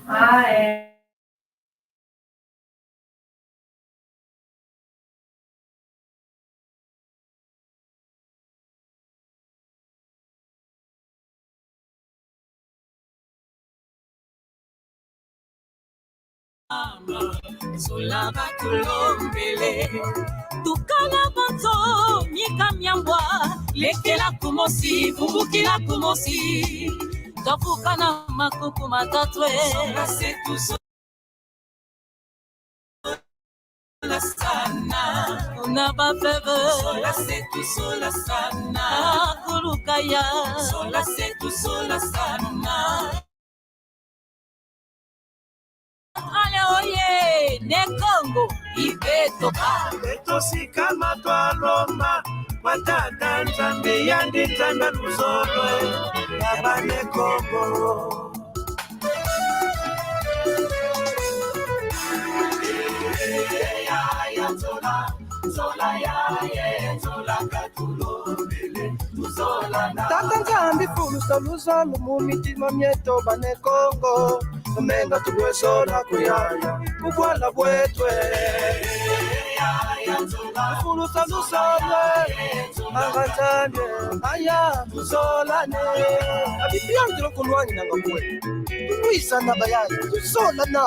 Ah, é. Zola batulombele tukala banzo mika myambwa lekela kumosi bubukila kumosi tofukana makuku matatwe sola sana una bafeve sola setu sola sana kulukaya sola setu sola sana. Ale oye, ne Congo, ibeto pa. Beto si kama twaloma, watata nzambe yandi tanda luzolo, yaba ne Congo. Ya zola, zola ya zola katulo bele, zola na. Tata nzambe fulusa luzolo mumitima myeto bane Congo. Menga tugwesola kuyaya kubwala bwetwe fulusa lusolwe angazane aya tusolane abibiyangilo kulwanyi nangakwe tuyisana bayayi tusolana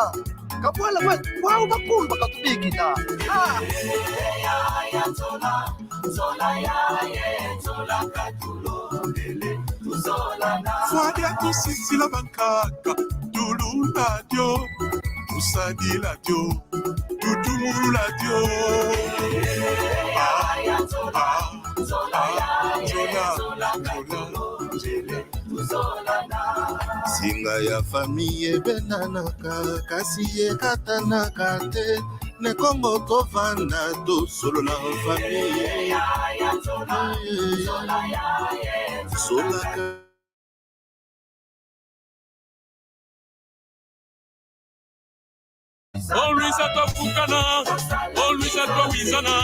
kabwala bwetwe wawu bakumba katubikina Fwadi atusisila bankaka Dulula dio, Usadila dio, Tutumula dio. Singa ya famille benanaka, kasi ye katanaka te, ne Congo tovanda to solo la famille. Solaka. Always at a Fukana, always at a Mizana.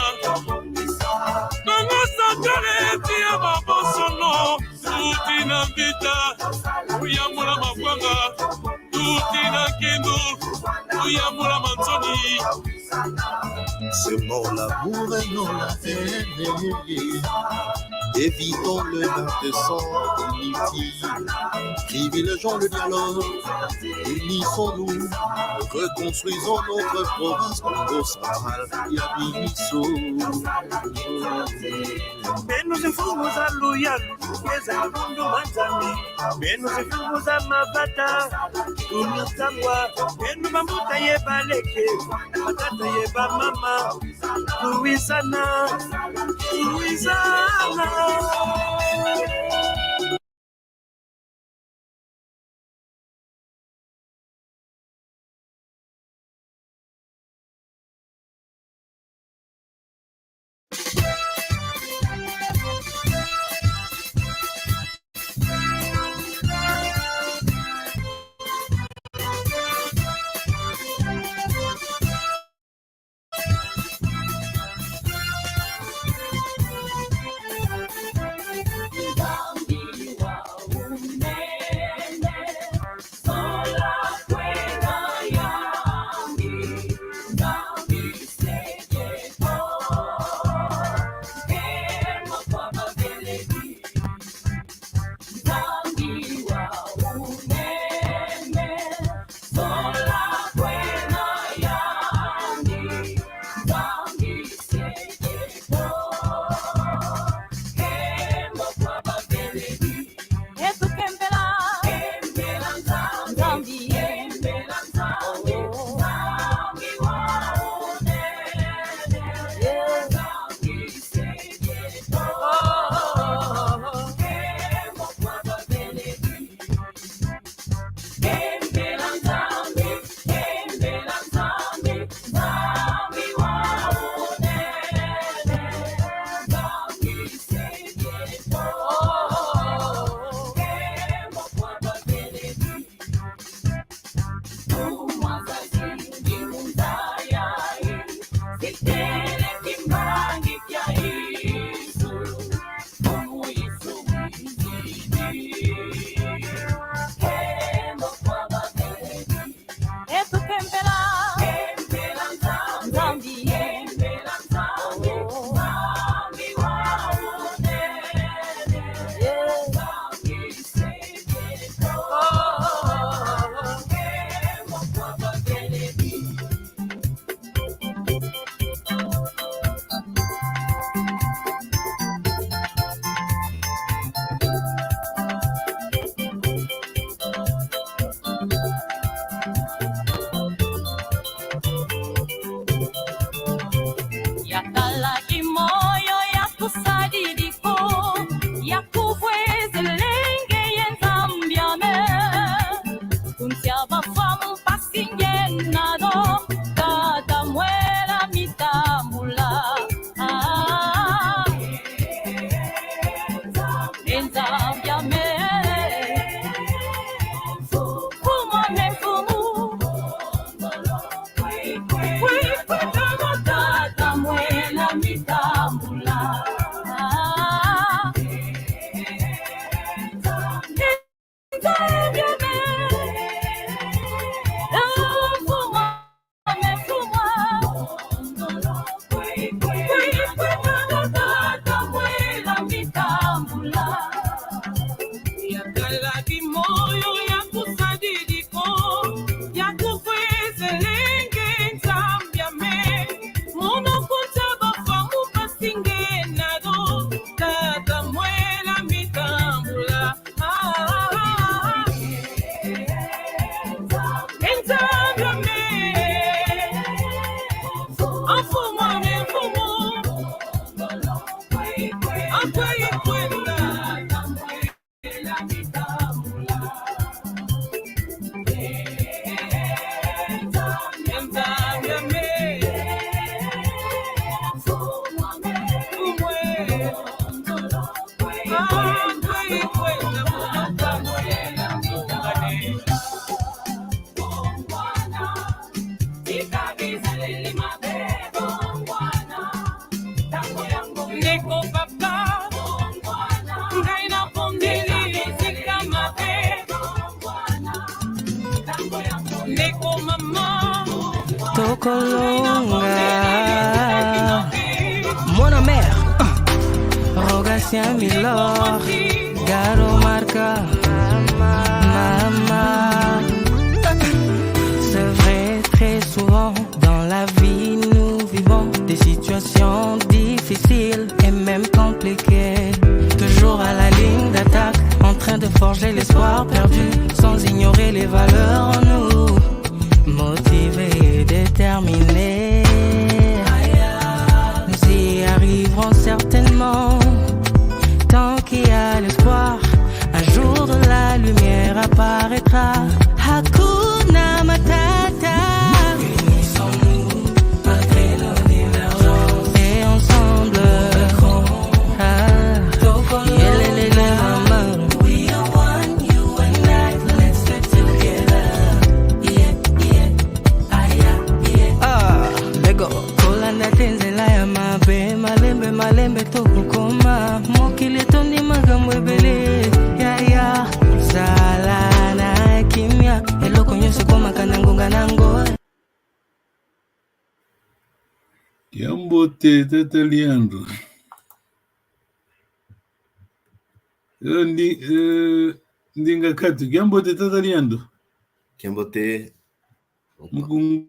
Nanga Santale, Tia Babosono, Tutina Vita, Uyamura Mapanga, Tutina Kendo, Uyamura Mantoni. C'est mort l'amour et non la haine. Évitons le bain de sang inutile. Privilégions le dialogue. Unissons-nous. Reconstruisons notre province Congo central. Yabimiso. Menos mfumo za luyalu, yeza lundu manzami. Menos mfumo za mabata, unutangwa. Menu mamuta yeba leke, matata yeba mama. Louisana, Louisana. Yakalaki moyo yakusadidiko yakuvuezelenge yenzambyame kuntyaba famu pasingenado tata mwela mitambula enzambyame fumane fumu tata mwela mitambula yakalaki moyo yakusadidiko yakuvuezelenge nzambyame monokuntaba famu pasingenado tata mwela mitambula enzambyame afumane fumu akweyikwenda Neko papa, ngaina pondeli zikamate. Neko mama, Tokolonga Mona mère Rogatien Milor Garo Marca Mama. C'est vrai, très souvent dans la vie nous vivons des situations difficiles et même compliquées. Toujours à la ligne d'attaque, en train de forger l'espoir perdu, sans ignorer les valeurs en nous. Motivés et déterminés, nous y arriverons certainement. Tant qu'il y a l'espoir, un jour de la lumière apparaîtra. Hakuna Matata. Unissons-nous malgré nos divergences et ensemble. We are one, you and I. Let's get together. Lego Kolanda tenzela ya mabe malembe malembe tokukoma mokili tondi magambo ebele ya sala na kimia eloko nyonso komakana ngonga nango. Kiambote tata Liandro. Ndinga katu kiambote tata Liandro. Kiambote Mukungwaune.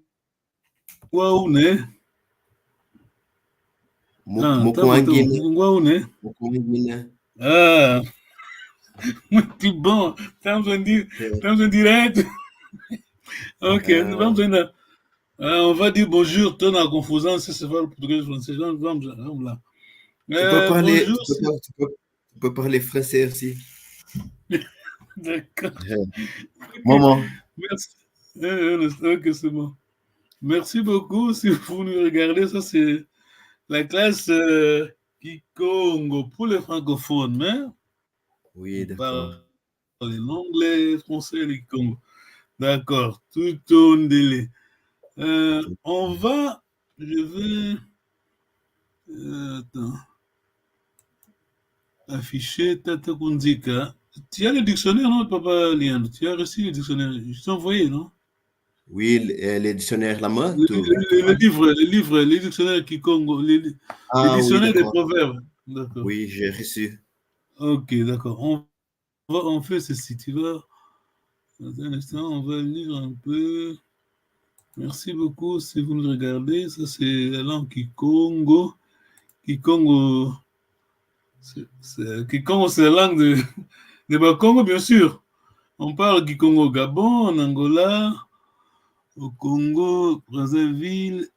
Mukungwaune. Ah, muito bom. Estamos em direto. Ok, vamos ainda. On va dire bonjour. Tô na confusão se você fala português ou français. Vamos lá. Tu peux parler français aussi. D'accord. Maman. Merci. Ok, c'est bon. Merci beaucoup. Si vous nous regardez, ça c'est la classe Kikongo pour les francophones. Mais oui, d'accord. L'anglais, le français, le Kikongo. D'accord. Tout au délai. On va. Je vais. Attends. Afficher Tata Kunzika. Tu as le dictionnaire, non, papa Liandre? Tu as reçu le dictionnaire? Je t'ai envoyé, non? Oui, les dictionnaires là-bas. Le livre, les dictionnaires Kikongo, les dictionnaires des proverbes. D'accord. Oui, j'ai reçu. Ok, d'accord. On fait ceci. Tu vas. Dans un instant, on va lire un peu. Merci beaucoup si vous nous regardez. Ça, c'est la langue Kikongo. Kikongo. Kikongo, c'est la langue de Bakongo, bien sûr. On parle Kikongo au Gabon, en Angola, au Congo, Brazzaville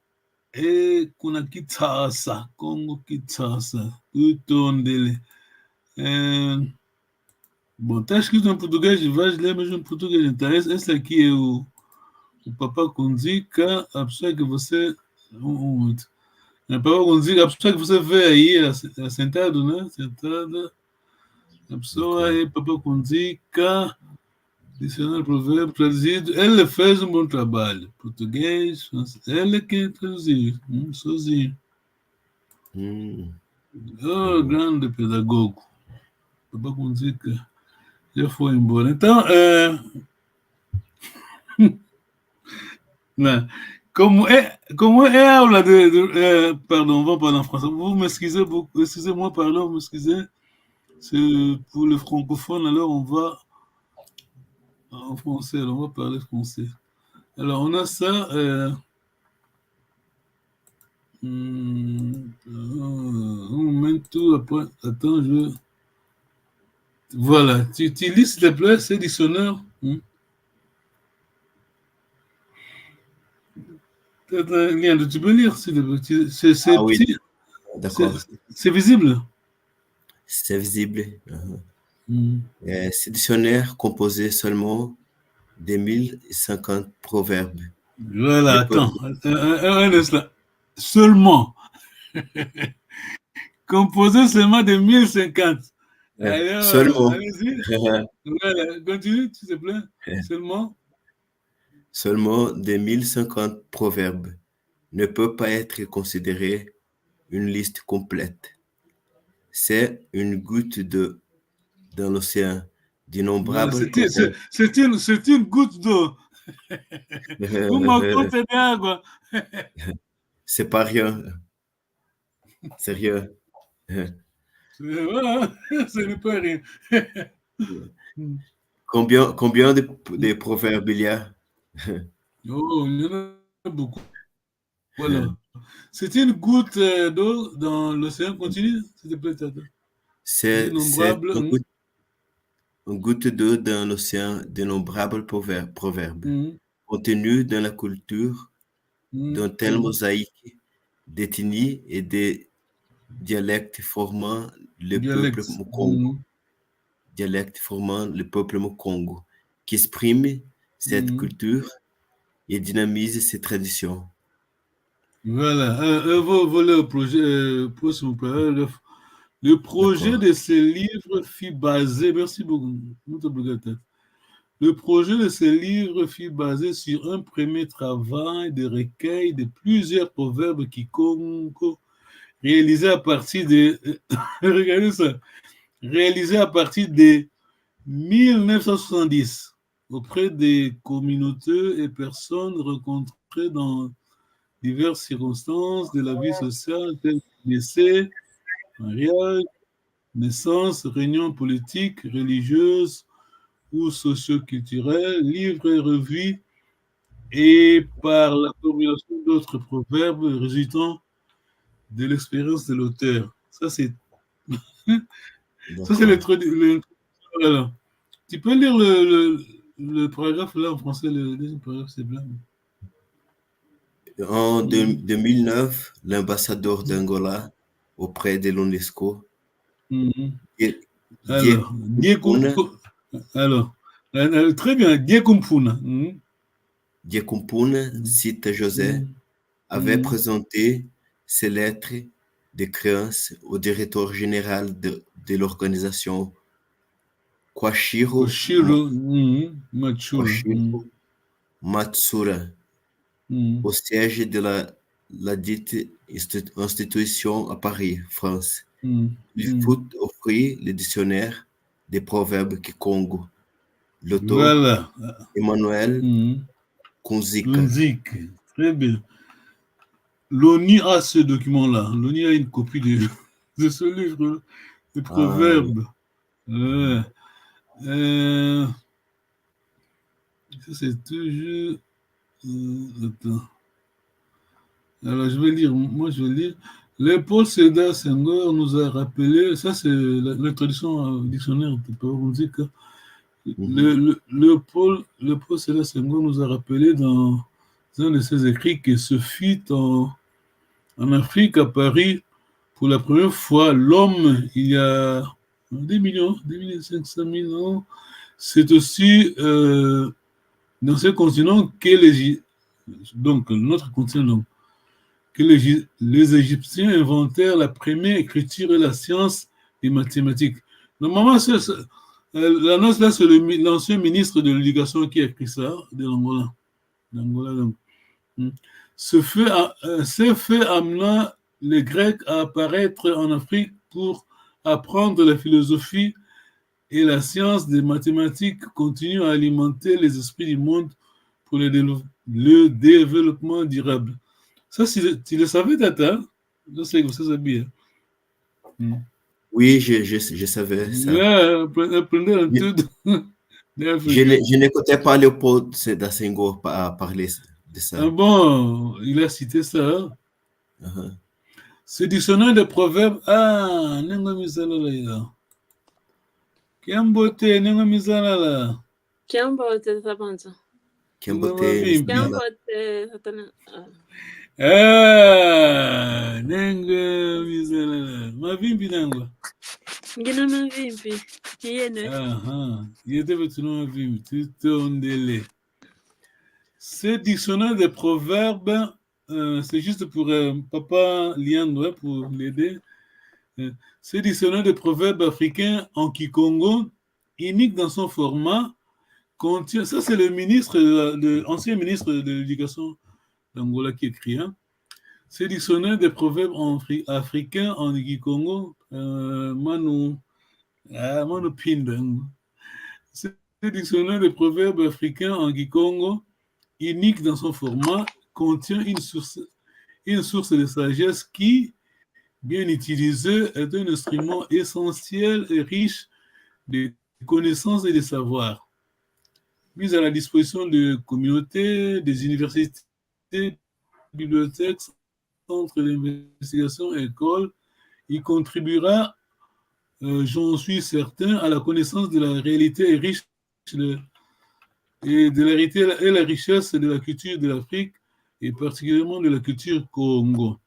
et kuna Kitasa, Congo Kitasa, Utondele. Bom, tá escrito em português, vais ler mesmo em português. Então, esse aqui é o Papa Kunzika, a pessoa que você. A Papa Kunzika, a pessoa que você vê aí, sentado, né? Sentada. A pessoa é Papa Kunzika, dicionário provérbio traduzido. Ele fez um bom trabalho. Português, ele que traduziu, sozinho. Oh, grande pedagogo. Papa Kunzika já foi embora. Então, como é a aula pardon, on va parler en français. Vous m'excusez beaucoup, excusez-moi, pardon, vous m'excusez. C'est pour les francophones, alors on va en français, alors on va parler français. Alors, on a ça. Un moment tout, après, attends, voilà, tu lis s'il te plaît, c'est dictionnaire. Tu peux lire, s'il te plaît. C'est petit. D'accord. C'est visible. C'est visible. Ce dictionnaire composé seulement de 1050 proverbes. Voilà, attends. Un instant. Seulement. Composé seulement de 1050. Alors, Seulement. allez-y. Voilà, continue, s'il te plaît. Seulement de 1050 proverbes ne peut pas être considéré une liste complète. C'est une goutte d'eau dans l'océan d'innombrables. C'est une goutte d'eau. Vous m'en comptez bien, quoi. C'est pas rien. C'est rien. Voilà, ce n'est pas rien. Combien de proverbes il y a? Oh, il y en a beaucoup. Voilà. C'est une goutte d'eau dans l'océan continu, s'il te plaît, Tata. C'est une goutte d'eau dans l'océan d'innombrables proverbes contenus dans la culture d'un tel mosaïque d'ethnies et des dialectes formant le peuple Congo. Dialectes formant le peuple Congo, qui exprime cette culture et dynamise ses traditions. Voilà. Voilà le projet. Le projet de ce livre fut basé. Merci beaucoup. Le projet de ce livre fut basé sur un premier travail de recueil de plusieurs proverbes Kikongo réalisé à partir de. Regardez ça. Réalisé à partir de 1970 auprès des communautés et personnes rencontrées dans diverses circonstances de la vie sociale, telles que décès, mariage, naissance, réunions politiques, religieuses ou socio-culturelles, livres et revues, et par la combinaison d'autres proverbes résultant de l'expérience de l'auteur. Ça, c'est l'introduction. Voilà. Tu peux lire le paragraphe là en français, le deuxième paragraphe, c'est blanc. En 2009, l'ambassadeur d'Angola auprès de l'UNESCO. Très bien, Diekumpuna. Diekumpuna, cite José, avait présenté ses lettres de créance au directeur général de l'organisation Kwashiro Matsura, au siège de la dite institution à Paris, France. Il faut offrir le dictionnaire des proverbes Kikongo. L'auteur Emmanuel Kunzika. Très bien. L'ONU a ce document-là. L'ONU a une copie de ce livre, des proverbes. Ça, c'est toujours. Attends. Alors, je vais lire. Moi, je vais lire. Léopold Sédar Senghor nous a rappelé. Ça, c'est l'introduction au dictionnaire de Paronzika. Léopold Sédar Senghor nous a rappelé dans un de ses écrits que ce fut en en Afrique, à Paris, pour la première fois, l'homme, il y a 2 500 000 ans, c'est aussi dans ce continent donc notre continent, que les Égyptiens inventèrent la première écriture et la science des mathématiques. Normalement, l'annonce là, c'est l'ancien ministre de l'Éducation qui a écrit ça, de l'Angola. Donc. Ce fait amena les Grecs à apparaître en Afrique pour apprendre la philosophie et la science des mathématiques continuent à alimenter les esprits du monde pour le développement durable. Ça, tu le savais, Tata? Je sais que vous savez bien. Oui, je savais ça. Apprenez un peu. Je n'écoutais pas Léopold Sédar Senghor parler de ça. Ah bon, il a cité ça. Ce dictionnaire de proverbes, nengo misala là. Kiambote, nengo misala là. Kiambote, Sabanza. Kiambote, Satana. Nengo misala là. Mavimbi nengo. Ngina mavimbi. Kiene. Yete betuno mavimbi. Tutondele. Ce dictionnaire de proverbes, c'est juste pour Papa Liandre, pour l'aider. Ce dictionnaire de proverbes africains en Kikongo, unique dans son format, contient. Ça, c'est l'ancien ministre de l'Éducation d'Angola qui écrit. Ce dictionnaire de proverbes africains en Kikongo, Manu Pinda. Ce dictionnaire de proverbes africains en Kikongo, unique dans son format, contient une source de sagesse qui, bien utilisée, est un instrument essentiel et riche de connaissances et de savoirs. Mis à la disposition de communautés, des universités, bibliothèques, centres d'investigation, écoles, il contribuera, j'en suis certain, à la connaissance de la réalité riche et de la réalité et la richesse de la culture de l'Afrique, et particulièrement de la culture Congo,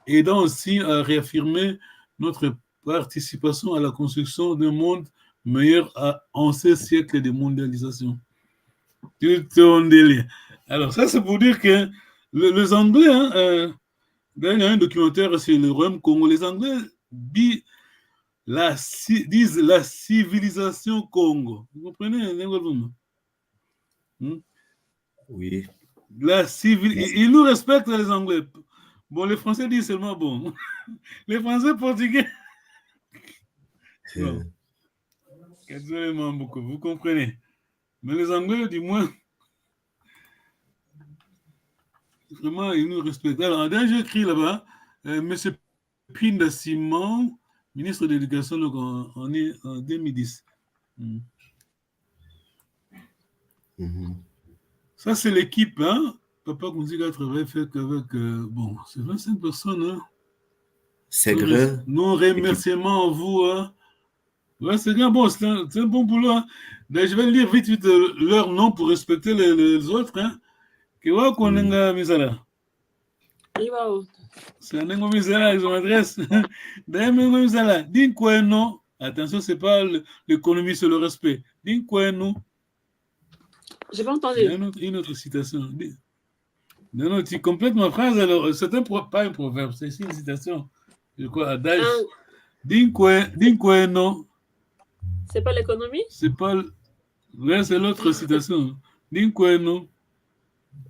aidant aussi à réaffirmer notre participation à la construction d'un monde meilleur en ces siècles de mondialisation. Alors ça, c'est pour dire que les Anglais, il y a un documentaire sur le Royaume Congo, les Anglais disent la civilisation Congo. Vous comprenez? Oui. Ils nous respectent, les Anglais. Bon, les Français disent seulement bon. Les Français portugais. Bon. Beaucoup, vous comprenez. Mais les Anglais, du moins, vraiment, ils nous respectent. Alors, j'ai écrit là-bas, M. Pinda Simon, ministre de l'Éducation, en 2010. Ça, c'est l'équipe, Papa Kunziga travaille avec, bon, c'est 25 personnes, C'est grand. Nos remerciements à vous, Ouais, c'est bien, bon, c'est un bon boulot, Je vais lire vite leur nom pour respecter les autres, Kewa Konenga Misala. C'est un Nengo Misala, je m'adresse. Nengo Misala, Dinkweno. Attention, c'est pas l'économie, c'est le respect. Dinkweno. J'ai pas entendu. Une autre citation. Non, tu complètes ma phrase, alors c'est pas un proverbe, c'est une citation. Je crois, adage. Dinkweno. C'est pas l'économie? C'est pas. Ouais, c'est l'autre citation. Dinkweno.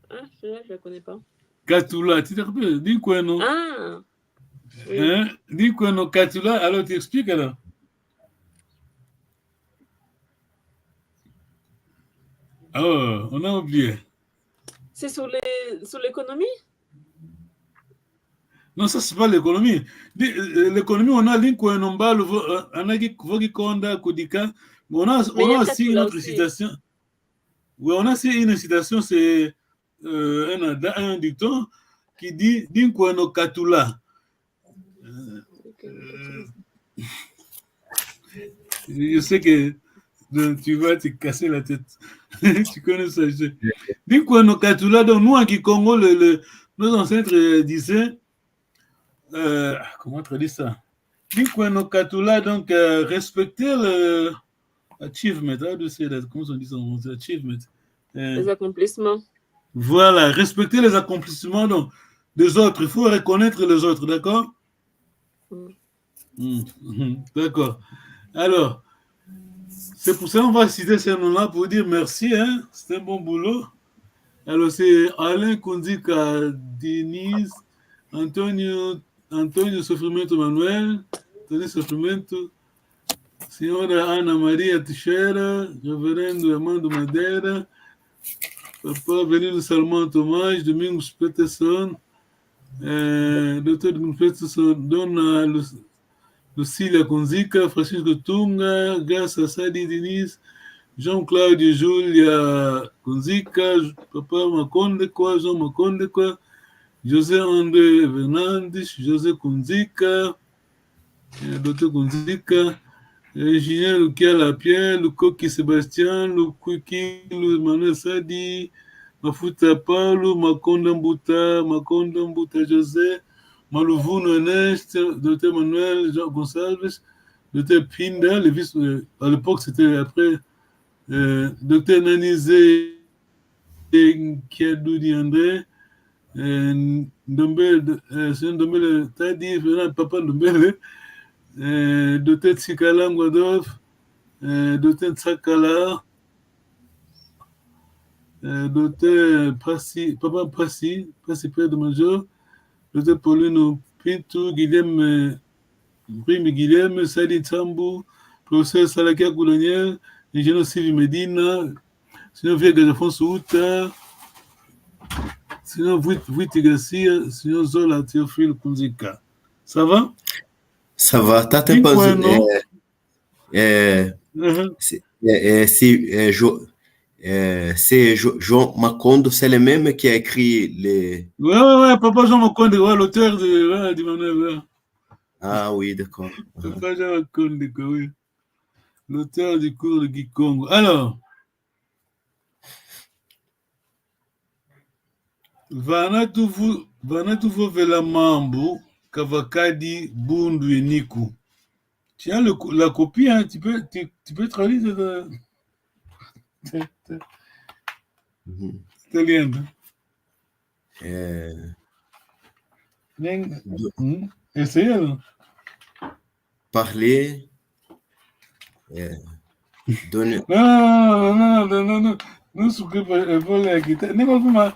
Ah, celui-là, je la connais pas. Katula, tu te rappelles? Dinkweno. Ah. Oui. Dinkweno Katula, alors tu expliques alors. Oh, on a oublié. C'est sur l'économie? Non, ça, c'est pas l'économie. L'économie, on a l'inconomba, on a Vogikonda, Kodika. On a aussi une autre citation. Oui, on a aussi une citation, c'est un dicton qui dit Dinkweno Katula. Je sais que tu vas te casser la tête. Tu connais ça. Dinkweno Katula, donc nous, en Kikongo, nos ancêtres disaient comment traduire ça? Bikweno Katula, donc respecter le achievement, comment on dit ça en français? Achievement. Les accomplissements. Voilà, respecter les accomplissements donc, des autres. Il faut reconnaître les autres, d'accord? D'accord. Alors, c'est pour ça qu'on va citer ces noms-là pour dire merci, hein? C'est un bon boulot. Alors, c'est Alain Kondika, Denise, Antonio Sofrimento Manuel, Antonio Sofrimento, Senhora Ana Maria Teixeira, Reverendo Armando Madeira, Papa Benito Salmão Tomás, Domingos Peterson, Dr. Domingos Peterson, Dona Lucília Konzika, Francisco Tunga, Graça Sadi Diniz, João Cláudio Júlia Konzika, Papa Macondekwa, João Macondekwa, José André Fernandes, José Konzika, Dr. Konzika, Julien Lucia Lapierre, Lukoki Sébastien, Lukuki Manuel Sadi, Mafuta Paulo, Makonda Mbuta José, Maluvuno Ernest, Dr. Manuel Jean Gonçalves, Dr. Pinda, le vice, à l'époque c'était après, Dr. Nanizé Kiadoudi André, Ndombele, Ndombele Tadi, Papa Ndombele, Dr. Tsikala Ngwadov, Dr. Tsakala, Dr. Papa Passi, Père de Major, Dr. Paulino Pinto, Guilhem, Sadi Tambu, Professeur Salakia Koulaniel, Ingénieur Sylvie Medina, Signor Viega Afonso Uta, Signor Vuiti Garcia, Signor Zola Théophile Kunzika. Ça va? Ça va. T'as c'est Jean Macondo, c'est le même qui a écrit les... Ouais, Papa Jean Macondo, ouais, l'auteur du Manuel. Ah oui, d'accord. Papa Jean Macondo, oui. L'auteur du cours de Gikongo. Alors, Vanatuvo Vela Mambo, Kavakadi, Bundu et Niku. Tu as la copie, hein? Tu peux traduire italien. Essayez. Parler. Donner. Non. Non, ce que la guitare. N'engolma,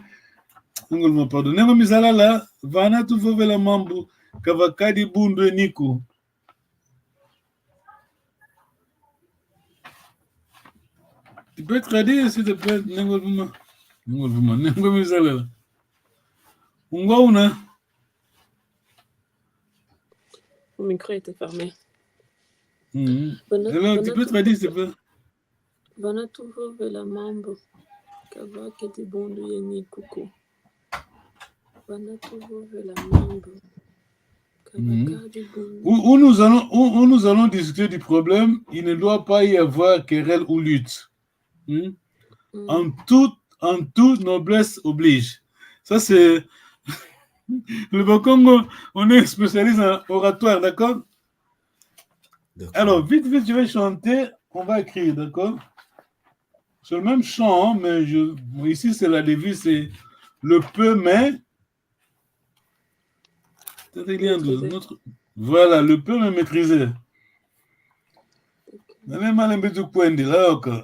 pardon. Nengo misala la, Vanatuvo Vela Mambo, Kavakadi, Bundu et Niku. Tu peux traduire, s'il te plaît, Nengolma. Nengo misala. Ungauna. Mon micro était fermé. Alors, tu peux traduire, s'il te plaît. Vanatuvo Vela Mambo, Kavakadi, Bundu et Niku. Vanatuvo Vela Mambo. Où nous allons discuter du problème, il ne doit pas y avoir querelle ou lutte. En toute noblesse oblige. Ça, c'est... Le Bakongo, on est spécialiste en oratoire, d'accord? Alors, vite, je vais chanter, on va écrire, d'accord? C'est le même chant, mais ici, c'est la devise, c'est le peu, mais... Voilà, le peu me maîtriser.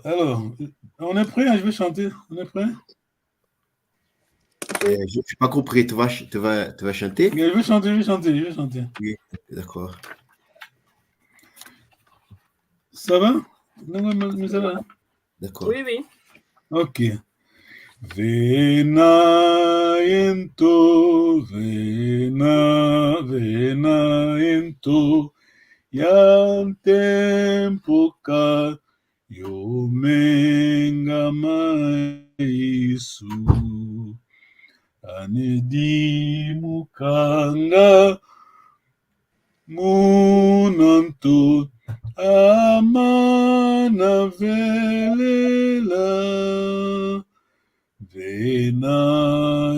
Alors, on est prêt, je vais chanter. On est prêt? Je n'ai pas compris, tu vas chanter? Je vais chanter. Oui, d'accord. Ça va? Ça va? D'accord. Oui. Ok. Vena ento, yam tempo ka yomenga maisu anedi mukanga munanto amana velela Vena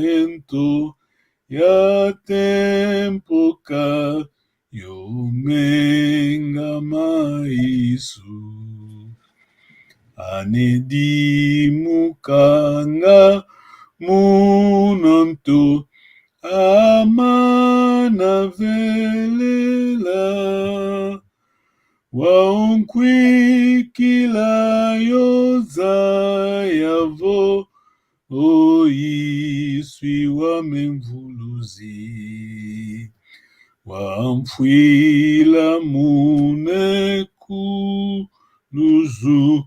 ento ya tempoka yomenga maisu anedi mukanga munanto amana velela waunkwikila yoza yavo oiswi wamemvuluzi wamfwila munekuluzu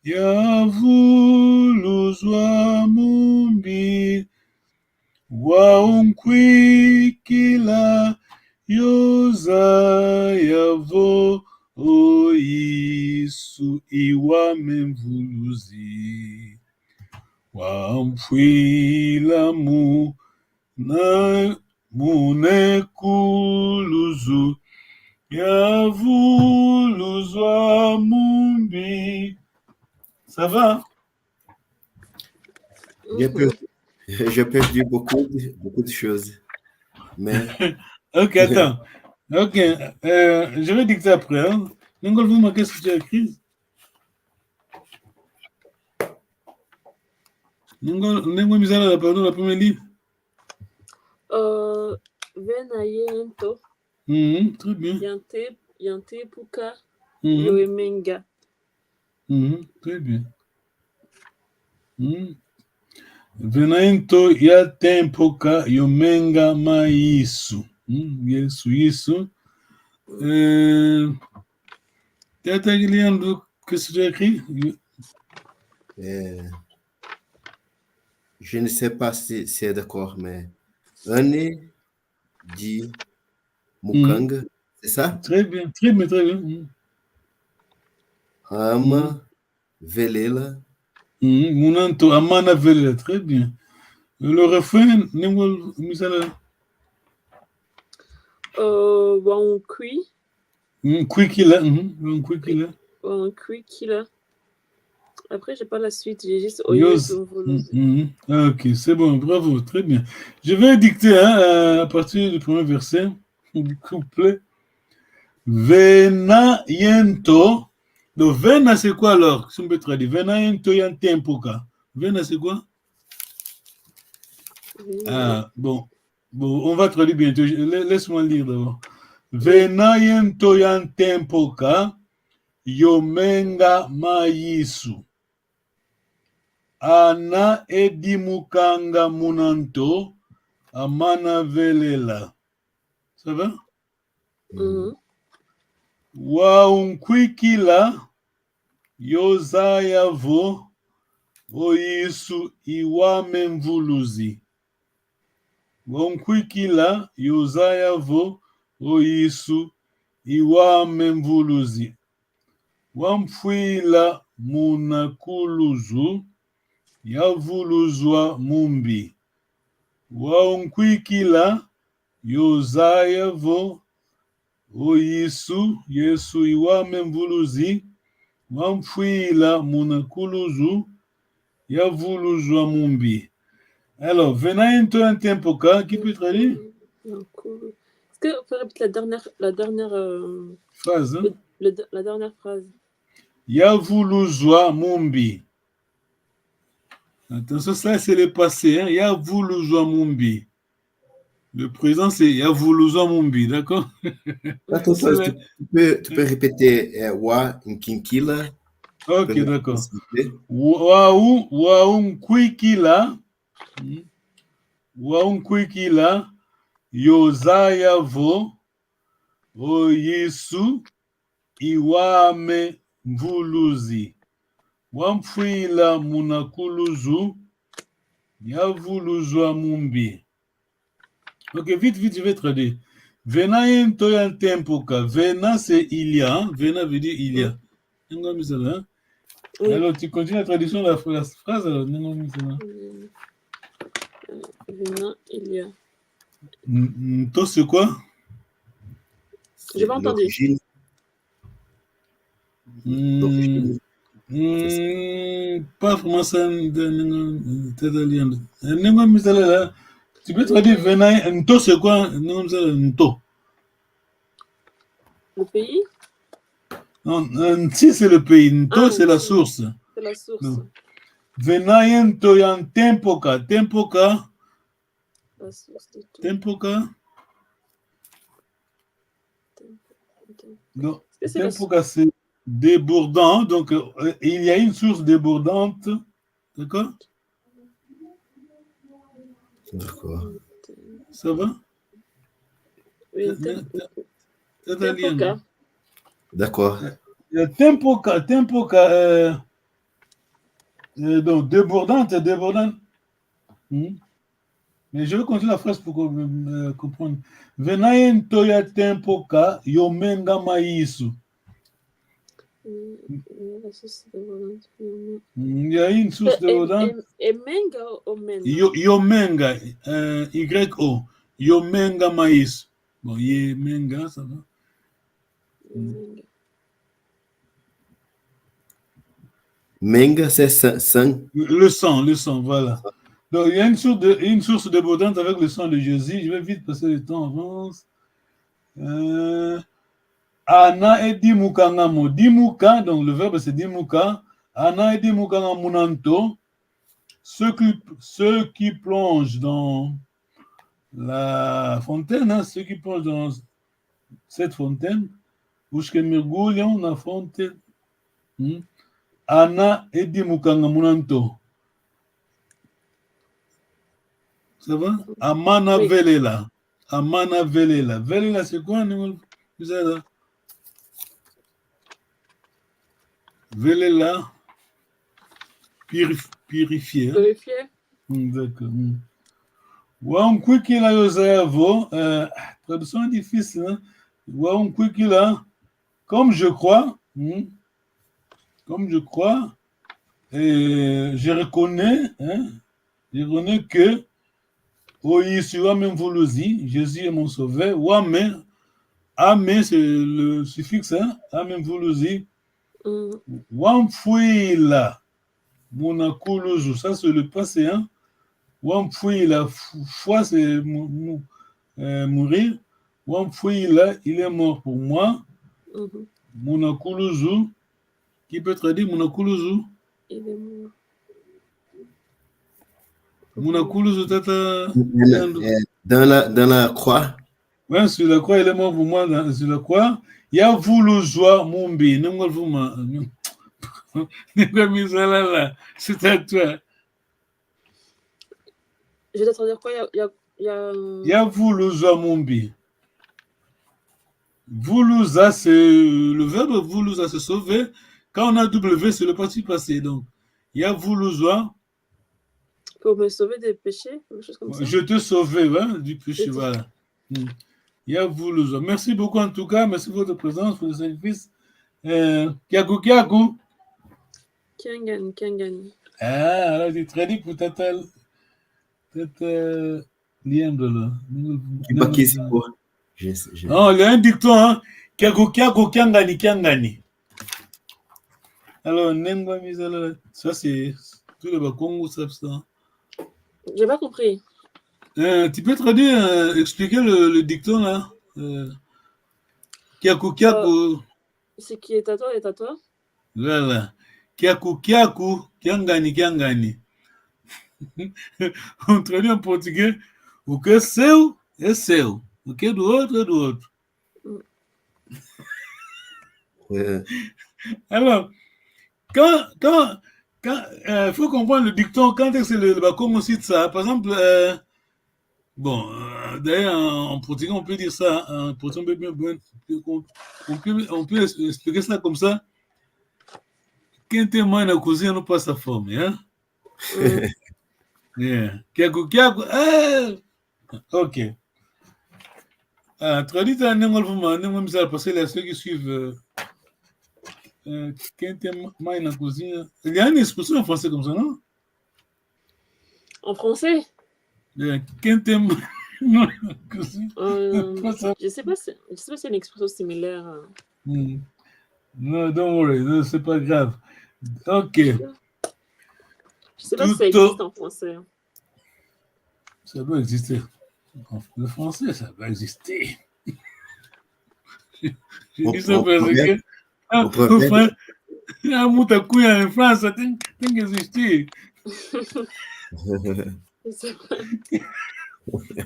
yavuluzwa mumbi waunkwikila yoza yavo oisu iwamemvuluzi wamfwila munekuluzu yavuluzwa mumbi. Ça va? J'ai perdu beaucoup de choses. Mais... Ok, attends. Ok, je vais dicter après. Hein? N'engolve-moi, qu'est-ce que tu as écrit? N'engolve misala la pardon, la première livre. Venayento. Très bien. Yante puka yoemenga. Très bien. Venayento ya tempoka yomenga maisu. Yesu Yesu. Tata Guilian, qu'est-ce que tu as écrit? Je ne sais pas si c'est d'accord, mais Ane dit Mukanga, c'est ça? Très bien, très bien, très bien. Ama Velela. Munanto Amana Velela, très bien. Le refrain, Nengol Misala. Wankwi. Kwikila. Kwikila. Après, j'ai pas la suite, j'ai juste Ok, c'est bon, bravo, très bien. Je vais dicter à partir du premier verset du couplet. Vena yento. Donc, Vena, c'est quoi alors? Si on peut traduire. Vena yento yantempoka. Vena, c'est quoi? Bon, on va traduire bientôt. Laisse-moi lire d'abord. Vena yento yantempoka yomenga maisu. Ana edimukanga munanto amana velela. Ça va? Waunkwikila yozayavo oisu iwamemvuluzi. Waunkwikila yozayavo oisu iwamemvuluzi. Wamfwila munakuluzu yavuluzwa mumbi. Waunkwikila yozayavo oisu Yesu iwamemvuluzi. Wamfwila munakuluzu yavuluzwa mumbi. Alors, venayento yantempoka, qui peut traduire? Est-ce que vous pouvez répéter la dernière phrase? Hein? La dernière phrase. Yavuluzwa mumbi. Attention, ça c'est le passé. Hein? Yavuluzwa mumbi. Le présent c'est Yavuluzwa mumbi, d'accord? Attends, tu peux répéter wa nkinkila. Ok, d'accord. Waunkwikila. Waunkwikila yozayavo oisu iwame mvuluzi. Wamfwila munakuluzu yavuluzwa mumbi. Ok, vite, je vais traduire. Vena yento yantempoka. Vena, c'est il y a. Hein? Vena veut dire il y a. Hein? Oui. Alors, tu continues la traduction de la phrase. Alors, Vena, il y a. Toi, c'est quoi? J'ai pas entendu. Pas vraiment ça. Tu peux traduire Venayen. Nto, c'est quoi? Non, c'est Nto. Le pays? Non, Nti, c'est le pays. Nto, c'est la source. C'est la source. Venayen Nto, yan Tempoka. Tempoka. La source de tout. Tempoka. Non, C'est Tempoka, c'est débordant. Donc, il y a une source débordante. D'accord? D'accord. Ça va? Oui, Tempoka. D'accord. Tempoka, donc débordante. Mais je vais continuer la phrase pour comprendre. Venayen toya tempoka yomenga maisu. Il y a une source débordante. Emenga ou Omenga? Yomenga, Y-O. Yomenga maïs. Bon, Yemenga, ça va. Menga, c'est sang. Le sang, voilà. Donc, il y a une source débordante avec le sang de Jésus. Je vais vite passer le temps, avance. Ana et Dimuka ngamo. Dimuka, donc le verbe c'est Dimuka. Ana et Dimuka ngamunanto. Ceux qui plongent dans la fontaine, hein, ceux qui plongent dans cette fontaine, Ushke mergulham na fonte. Ana et Dimuka ngamunanto. Ça va? Amana oui. Velela. Amana Velela. Velela, c'est quoi? Velela. Purifié. Purifié. D'accord. Wamkwiki la Yosayavo. Traduction difficile. Hein? Wamkwiki la. Comme je crois. Et je reconnais. Je reconnais que. Oyisua même Volosi, Jésus est mon sauveur. Wame, Ame, c'est le suffixe, hein? Ame Volosi. Wamfouila, Monakolozo, ça c'est le passé, hein? Wamfouila, foi c'est mourir. Wamfouila, il est mort pour moi. Monakolozo, qui peut traduire Monakolozo? Il est mort. Dans la croix. Oui, sur la croix, il est mort pour moi. Sur la croix, il y a voulu jouer mon bé. C'est à toi. Je dois te dire quoi? Il y a voulu jouer mon bé. Voulouza, c'est le verbe voulouza, c'est sauver. Quand on a W, c'est le parti passé. Donc, il y a voulu jouer. Pour me sauver des péchés, quelque chose comme ça. Je te sauver du péché, voilà. Yavoulouza. Merci beaucoup en tout cas, merci pour votre présence, pour le sacrifice. Kiakou. Kiangani. Ah, alors j'ai traduit pour Tatal. Lien de là. Non, il y a un dicton, hein. Kiakou, Kiangani. Alors, Nengwa Mizala, ça c'est tout le Bakongo, ça. J'ai pas compris. Tu peux traduire, expliquer le dicton là? Kiakou. Ce qui est à toi est à toi. Voilà. Kiakou, Kiangani. On traduit en portugais. O que é seu, é seu. O que é do outro, é do outro. Alors, quand faut comprendre le dicton, quand est-ce que le Bakongo cite ça? Par exemple, d'ailleurs, en portugais, on peut dire ça. En portugais, on peut expliquer ça comme ça. Quem tem mãe na cozinha não passa fome, hein? Kiakou. Ok. Traduit en anglais, parce que ceux qui suivent. Quem tem mãe na cozinha. Il y a une expression en français comme ça, non? En français? Quem tem mãe na cozinha. Je sais pas si c'est une expression similaire. No, don't worry, c'est pas grave. Ok. Je sais pas si ça existe en français. Ça doit exister. Le français, ça doit exister. Je dis ça parce que... Ah, Moutakuya en France, ça tem que existir.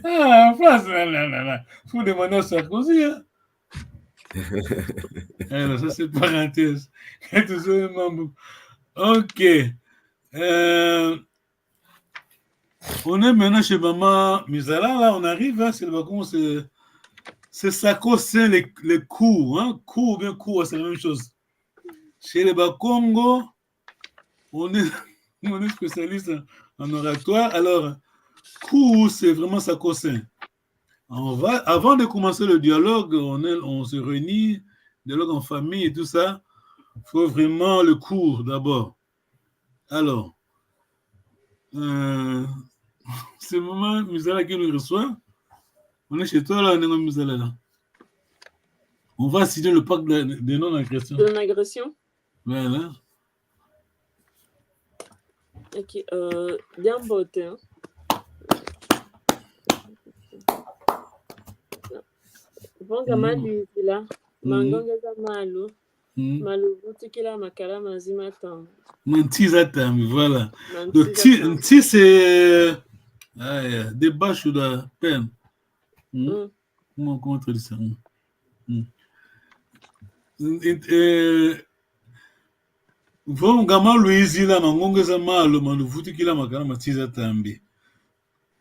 Ah, en France, là. Faut demander à Sarkozy, hein. Alors, ça, c'est parenthèse. Ok. On est maintenant chez Maman Misala, là, on arrive, hein, c'est le balcon, c'est sacro-saint, les cours, hein, cours, bien cours, c'est la même chose. Chez les Bakongo, on est spécialiste en oratoire, alors, cours, c'est vraiment sacro-saint. Avant de commencer le dialogue, on se réunit, dialogue en famille et tout ça, il faut vraiment le cours d'abord. Alors, c'est Maman Misala qui nous reçoit. On est chez toi là, on est Misala là. On va signer le pacte de non-agression. De non-agression? Voilà. Ok, bien beauté. Hein. Bonga malu là. Mangonga za malu. Malu butikila makala mazima tan. Mantiza tam, voilà. Le ti c'est des bâches de la peine. Comment on dit ça? Vamos gama Louise là, mangonga za malu, malu butikila makala mantiza tambi.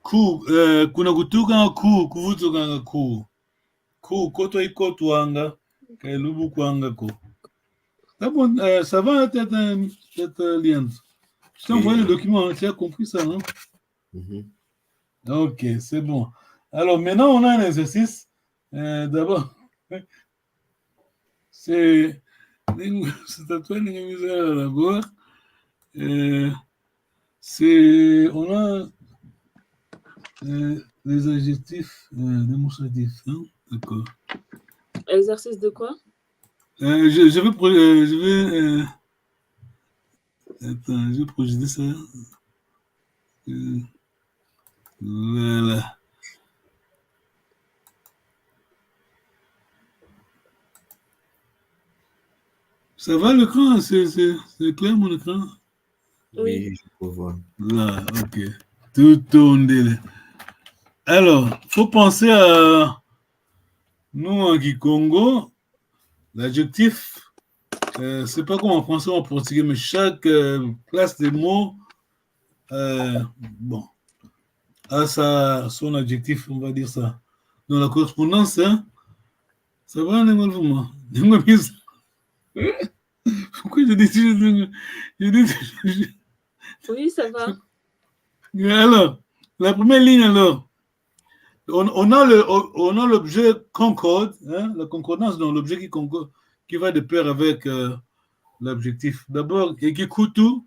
Kuna kutuka kuvutuka koto ikotwanga kailubu kwanga ko. Bon, ça va cette lien. Je t'ai envoyé le document, tu as compris ça, non? Ok, c'est bon. Alors maintenant, on a un exercice. D'abord, c'est à toi d'abord. On a les adjectifs démonstratifs, hein? D'accord. Exercice de quoi? Je vais attends, je vais projeter ça. Voilà. Ça va l'écran? C'est clair mon écran? Oui, je peux voir. Là, ok. Tout tourne. Alors, il faut penser à nous en Kikongo, l'adjectif, c'est pas comme en français ou en portugais, mais chaque classe des mots, bon, a son adjectif, on va dire ça. Dans la correspondance, hein, ça va, Némolvuma? Pourquoi je dis oui, ça va. Alors, la première ligne, alors, on a l'objet concorde, hein, la concordance dans l'objet qui va de pair avec l'objectif. D'abord, Egikutu.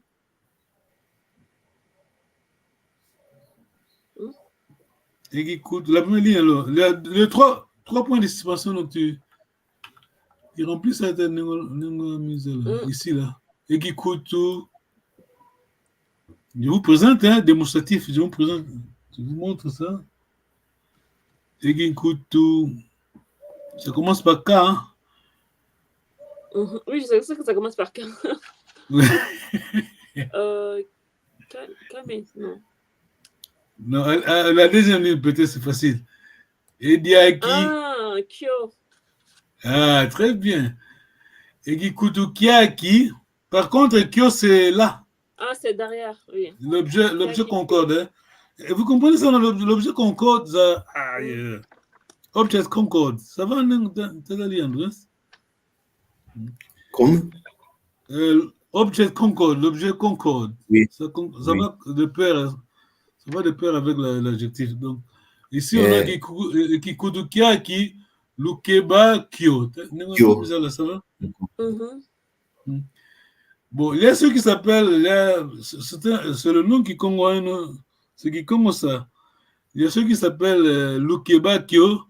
Egikutu, la première ligne, alors, les trois points de suspension, donc tu remplis ça ici, là. Egikutu. Je vous présente, hein, démonstratif, je vous montre ça. Egikutu, ça commence par K, hein? Oui, je sais que ça commence par K. Kame, non. Non, la deuxième ligne, peut-être, c'est facile. Ediaki. Ah, Kyo. Ah, très bien. Egikutu Kiaki. Par contre, Kyo, c'est là. Ah, c'est derrière, oui. L'objet concorde. Hein? Et vous comprenez ça, l'objet concorde, ça. Ah, yeah. Object concorde. Ça va, Andrés? Comme? Object concorde, l'objet concorde. Oui. Ça va de pair avec l'adjectif. Donc, ici, on a Kikudu Kiaki, Lukeba Kyo. Ça va? Bon, il y a ceux qui s'appellent, c'est le nom qui congo, c'est qui congo ça. Il y a ceux qui s'appellent Lukeba Kyo.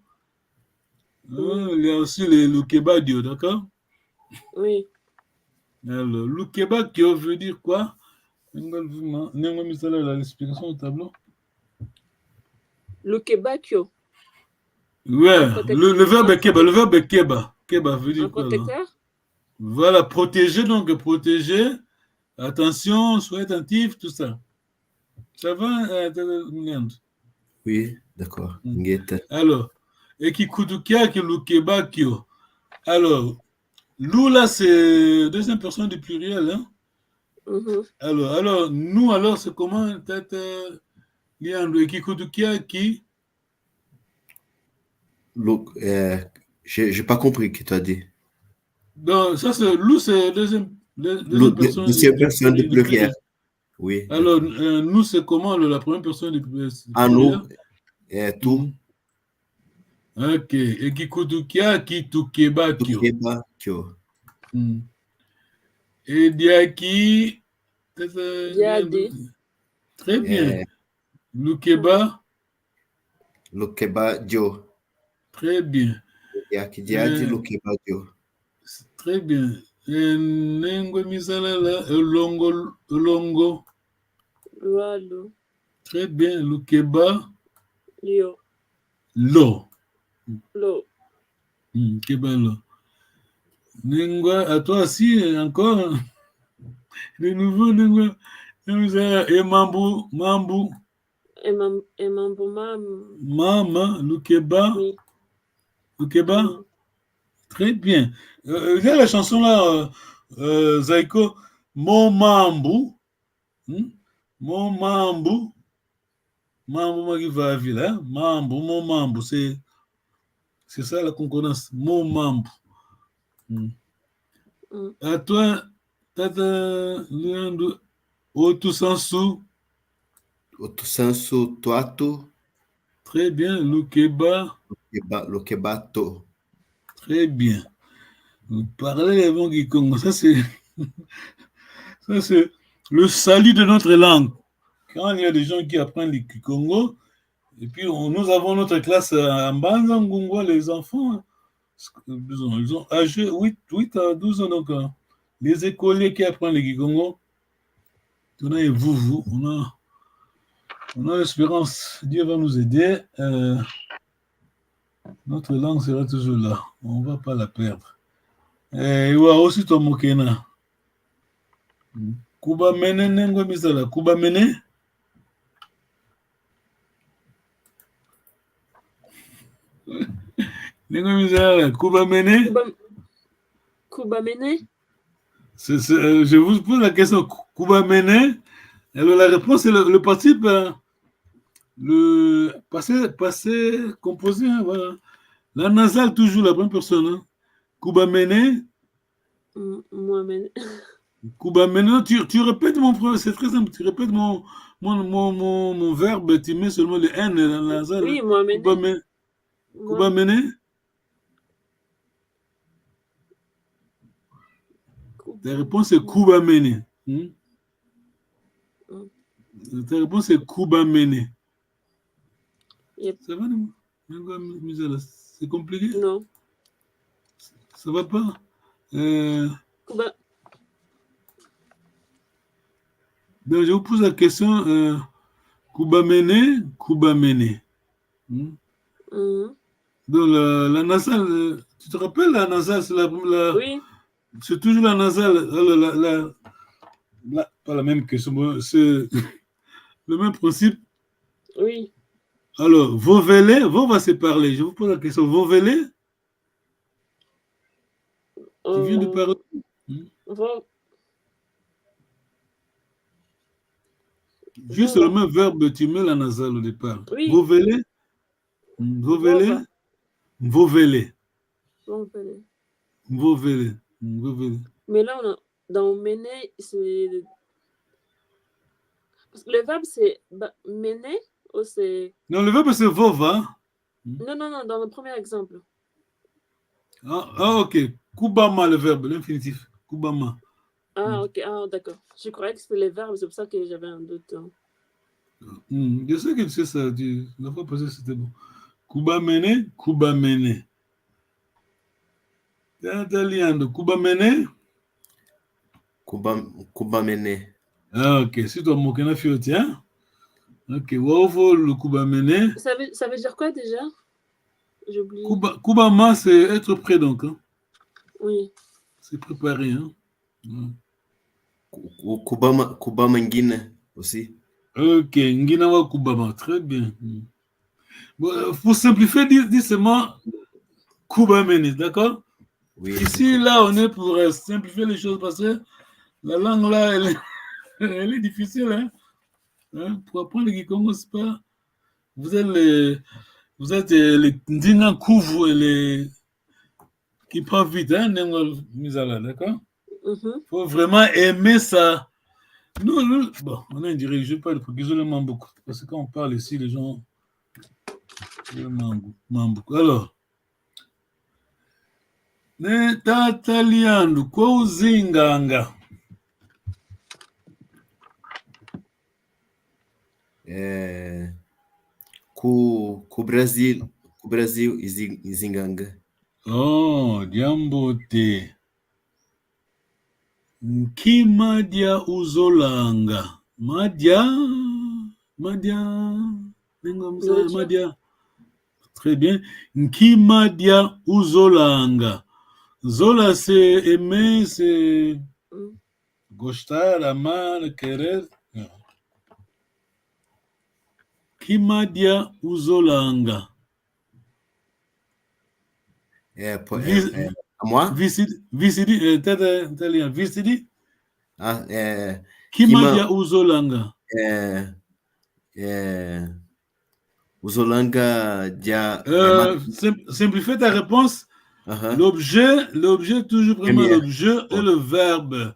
Il y a aussi les Lukeba Dio, d'accord? Oui. Alors, Lukeba Kyo veut dire quoi? L'explication au tableau. Lukebakyo. Ouais, le verbe keba, le verbe keba. Keba veut dire Un protecteur? Voilà, protéger, donc protéger. Attention, sois attentif, tout ça. Ça va, Oui, d'accord. Alors, ekikudukia kilukebakyo. Alors, Lou, là, c'est deuxième personne du pluriel. Hein? Alors, nous, alors, c'est comment Ekikudukia qui j'ai pas compris ce que tu as dit. Donc, ça, c'est Lou, c'est deuxième personne du pluriel. Oui. Alors, nous, c'est comment la première personne du pluriel? Nous, tout. Ok. Ekikudukia kitukebakyo. Et Diaki. Diadi. Très bien. Lukeba. Lukeba Dio. Très bien. Diadi Lukeba Dio. Très bien. Nengo Misalala, Longo. Lualo. Très bien. Lukeba. Lio. Lo. Lo. Keba Lo. Nengwa, à toi aussi, encore. De nouveau, Nengwa. Emambu. Emambu Mama. Lukeba. Oui. Lukeba. Très bien. Il y a la chanson là, Zaiko, Mon Mambu. Mon Mambu. Mambu qui va à ville, hein? Mambu, mon Mambu. C'est ça la concordance. Mon Mambu. À toi, Tata Leandro, Otusansu. Otusansu, Toato. Très bien. Lukeba. Lukebato. Très bien. Vous parlez les langues du Congo. Ça, c'est le salut de notre langue. Quand il y a des gens qui apprennent le Congo, et puis nous avons notre classe à Mbanza-Ngungo, les enfants, ils ont âgé 8 à 12 ans. Donc, les écoliers qui apprennent le Congo, on a l'espérance. Dieu va nous aider. Notre langue sera toujours là. On ne va pas la perdre. Et aussi ton mokena. Kuba mene nengo misala. Kuba mene. Nengo misala. Kuba mene. Kuba mene. Je vous pose la question. Kuba mene. Alors la réponse est le participe. Le passé composé. Hein, voilà. La nasale toujours la bonne personne. Hein. Kuba mene. Moi-même. Kuba mene. Tu répètes mon frère. C'est très simple. Tu répètes mon verbe. Tu mets seulement le N dans la nasale. Oui, moi-même. Kuba mene. Ta réponse est Kuba mene. Ta réponse est Kuba mene. Yep. Ça va, c'est compliqué? Non. Ça va pas? Kuba. Donc, je vous pose la question. Kuba mene. Donc, la nasale, tu te rappelles la nasale? Oui. C'est toujours la nasale. Pas la même question, c'est le même principe. Oui. Alors, Vovele, Vo va se parler. Je vous pose la question. Vovele? Tu viens de parler? Juste le même verbe, tu mets la nasale au départ. Oui. Vovele? Vovele? Vovele. Vovele. Mais là, dans mener, c'est... Le verbe, c'est mener ou c'est... Non, le verbe, c'est vova. Non, dans le premier exemple. Ah, ok. Kubama, le verbe, l'infinitif. Kubama. Ah, ok. Ah, d'accord. Je croyais que c'était les verbes, c'est pour ça que j'avais un doute. Je sais que tu sais ça. La fois passée, c'était bon. Kubamene. Kubamene. Kubamene. Ah, ok. Si tu as moqué la fille, tiens. Ok, Waufo le Kubamene. Ça veut dire quoi déjà? J'ai oublié. Kubama, c'est être prêt donc. Hein? Oui. C'est préparé. Hein? Kubama Ngina aussi. Ok, Nginawa Kubama, très bien. Bon, pour simplifier, dis seulement Kubamene, d'accord? Oui. Ici, là, on est pour simplifier les choses parce que la langue là, elle est difficile. Hein? Pour apprendre le Kikongo, c'est pas. Vous êtes les Ndinga Kuvu et les qui parlent vite, hein, Mizala, d'accord? Faut vraiment aimer ça. Nous, bon, on est dirigé, je parle pour isolement beaucoup. Parce que quand on parle ici, les gens. Beaucoup. Alors. Ne tataliandu kwa uzinganga. Ku Brasil izinganga. Oh, diambote. Nkimadia uzolanga. Madia. Madia. Très bien. Nkimadia uzolanga. Zola, c'est aimer, c'est gostar, amar, querer. Kimadia uzolanga. Moi? Visidi, italien. Visidi? Kimadia uzolanga. Uzolanga dia. Simplifie ta réponse. L'objet, toujours vraiment l'objet et le verbe.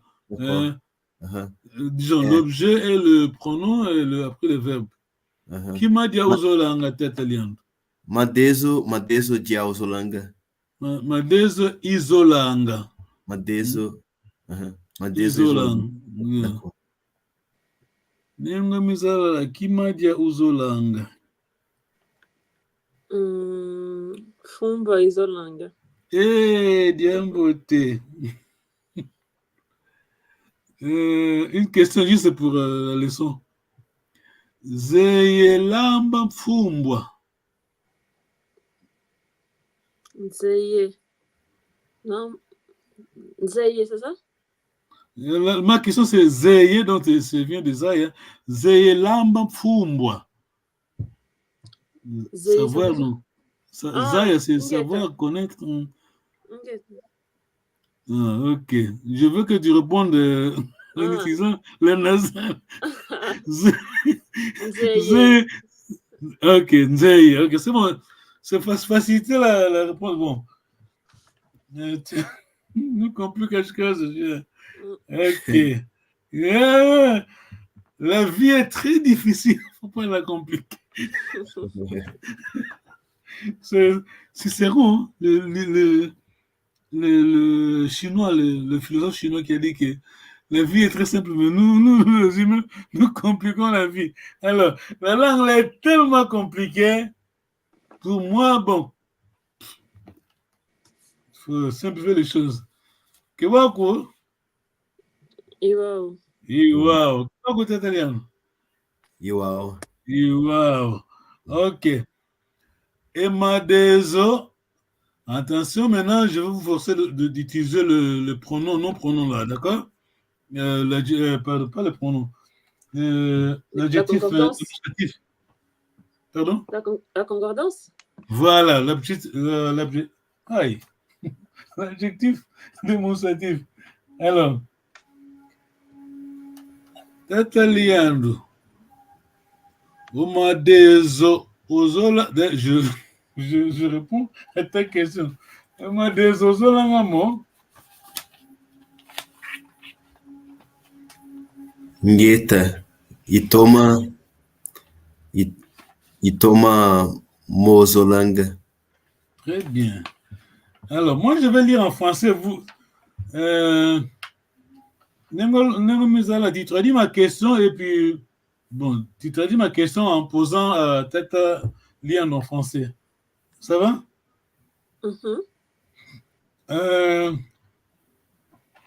Disons, l'objet et le pronom et après le verbe. Kimadia uzolanga italien. Madezo dia uzolanga. Madezo izolanga. Madezo izolanga. D'accord. Nenga mizala kimadia uzolanga. Fumba izolanga. Diambote. Une question juste pour la leçon. Zeyelamba mfumbwa. Nzeye. Non. Nzeye, c'est ça? Ma question c'est Zeye, donc ça vient de Zaya. Zeyelamba mfumbwa. Savoir, non. Zaya, c'est savoir, connaître. Ok. Je veux que tu répondes en utilisant le nasal. Ok, Nzeye. Ok, c'est bon. C'est faciliter la réponse. Bon. Nous compliquons quelque chose. Ok. La vie est très difficile. Il ne faut pas la compliquer. C'est Cicéron, le chinois, le philosophe chinois qui a dit que la vie est très simple, mais nous les humains, nous compliquons la vie. Alors, la langue est tellement compliquée. Pour moi, bon, il faut simplifier les choses. Kewako? Iwao. Kewako italien? Iwao. Ok. Emadezo. Attention, maintenant, je vais vous forcer d'utiliser le pronom, non-pronom là, d'accord? Pas le pronom. L'adjectif illustratif. Pardon? La concordance? Voilà, l'adjectif démonstratif. Alors, Tataliando. Omadezo. Ozola. Je réponds à ta question. Omadezo Ozola mo. Ngeta. Itoma Mozolanga. Très bien. Alors, moi, je vais lire en français. Vous. Tu traduis ma question et puis. Bon, tu traduis ma question en posant Tata Liane en français. Ça va?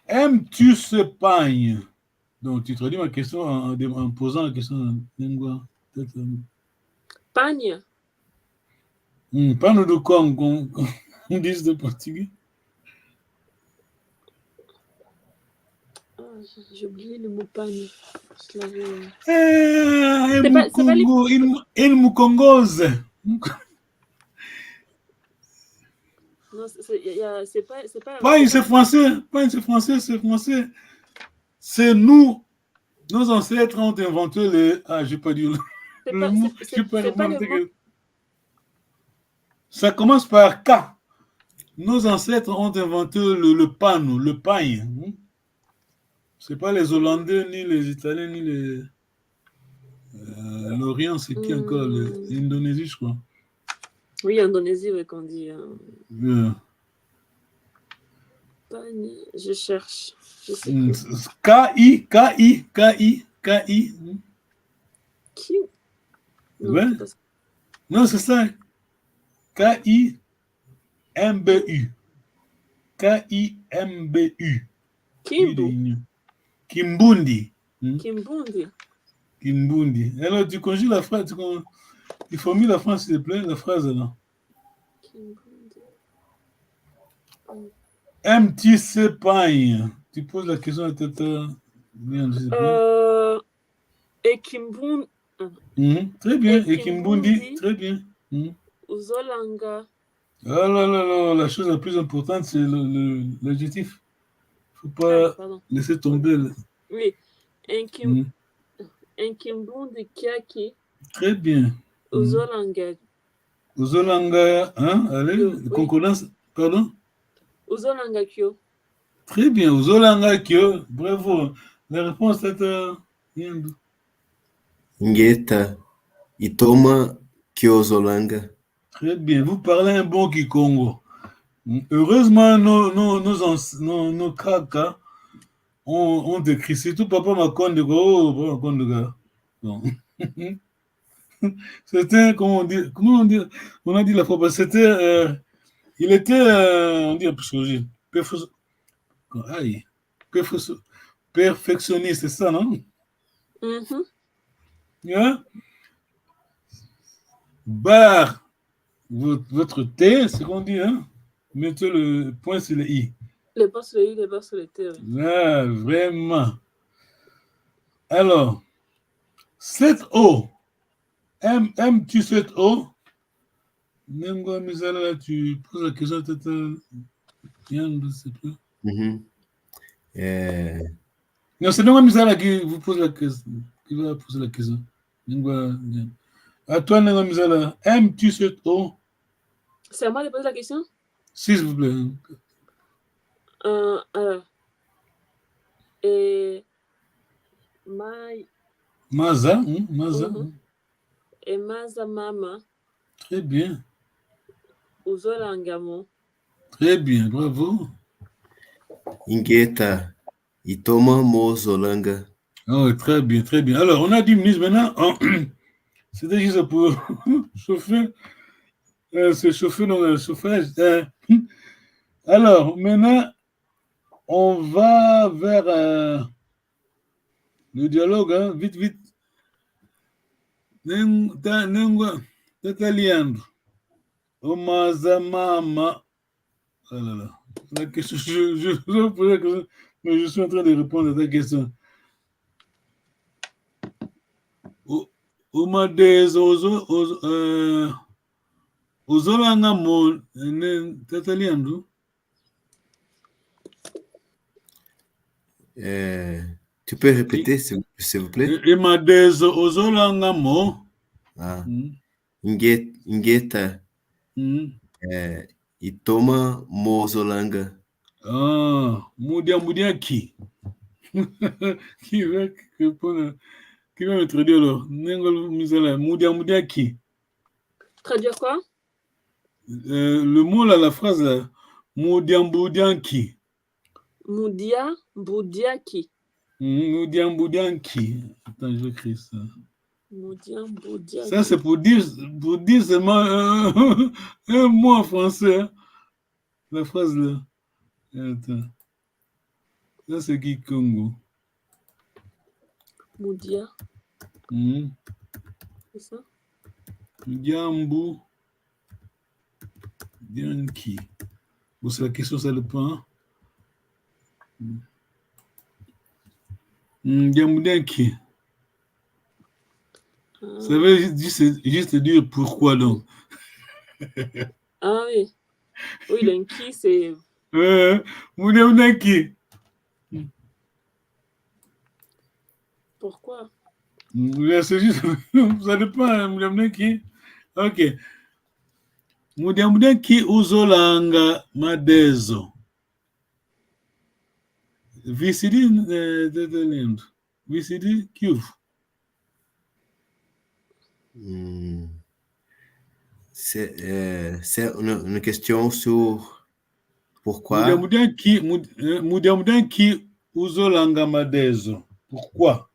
Aimes-tu ce pagne? Donc, tu traduis ma question en posant la question en lingua. Pagne. Pano de quoi on dit de portugais? J'ai oublié le mot pagne. Il Mukongose. Non, c'est pas. Pagne, c'est français. Pagne, c'est français, c'est français. C'est nous. Nos ancêtres ont inventé le. Ah, j'ai pas dit le mot. J'ai pas inventé que. Ça commence par K. Nos ancêtres ont inventé le pano, le pagne. C'est pas les Hollandais, ni les Italiens, ni les. L'Orient, c'est qui encore? L'Indonésie, je crois. Oui, Indonésie, oui, qu'on dit. Pagne, je cherche. Je sais K-I. Qui? Ouais. Non, c'est ça. K-I-M-B-U. K-I-M-B-U. Kimbundi. Kimbundi. Alors, tu conjugues la phrase, tu formules la phrase, s'il te plaît, la phrase là. MTC Pagne. Tu poses la question à tête. Et Kimbundi. Très bien. Et Kimbundi. Très bien. Uzolanga. Oh là là là, la chose la plus importante, c'est l'adjectif. Il ne faut pas laisser tomber. Oui. Un Kimbundi Kiaki. Très bien. Uzolanga. Uzolanga, hein? Allez, concordance. Pardon? Uzolanga Kyo. Très bien, Uzolanga Kyo. Bravo. La réponse est Yendo. Ngeta. Itoma Kyozolanga. Très bien. Vous parlez un bon Kikongo. Heureusement, nos caca ont décrit. Surtout Papa Makonde. Oh, Papa Makonde. Non. C'était, comment on dit, on a dit la fois, c'était, il était, on dit, perfectionniste, c'est ça, non? Yeah? Barre votre T, c'est qu'on dit, hein? Mettez le point sur le I. Le point sur le I, le point sur le T. Ah, vraiment. Alors, cette O. Aimes-tu cette eau? Nengo Misala, tu poses la question peut-être. Non, c'est Nengo Misala qui vous pose la question. Qui va poser la question. À toi, Nengo Misala, aimes-tu cette eau? C'est à moi de poser la question? S'il vous plaît. Alors. Et. Maza. Et Maza Mama. Très bien. Uzolangamo. Très bien, bravo. Ingeta. Itoma Mozolanga. Oh, très bien, très bien. Alors, on a 10 minutes maintenant. C'était juste pour chauffer. Se chauffer dans le chauffage. Alors, maintenant, on va vers le dialogue, hein, vite, vite. Tataliandre. Omazamama. Oh là là. La question, je pose la question, mais je suis en train de répondre à ta question. Omades Ozolanga mo Tataliandre. Tu peux répéter, s'il vous plaît? Omades Ozolanga mo. Ah. Ingeta. Itoma Mozolanga. Ah, Moudia qui? Qui va répondre? Qui va me traduire alors? Moudia qui? Traduire quoi? Le mot là, la phrase là. Moudia qui? Moudia Boudiaki. Moudia qui? Attends, je vais écrire ça. Moudia Boudiaki. Ça, c'est pour dire seulement un mot en français. Hein? La phrase là. Attends. Ça, c'est qui Congo? Moudia. C'est ça? Mudiambu. Dianki. Bon, c'est la question, ça le point. Mudiambu Dianki. Ça veut juste dire pourquoi donc. Ah oui. Oui, l'enki, c'est. Mudiambu Dianki. Pourquoi? C'est juste, ça dépend, Mudiambu Dianki. Ok. Mudiambu Dianki uzolanga madezo. VCD VCD Cube. C'est une question sur pourquoi. Mudiambu Dianki uzolanga madezo. Pourquoi?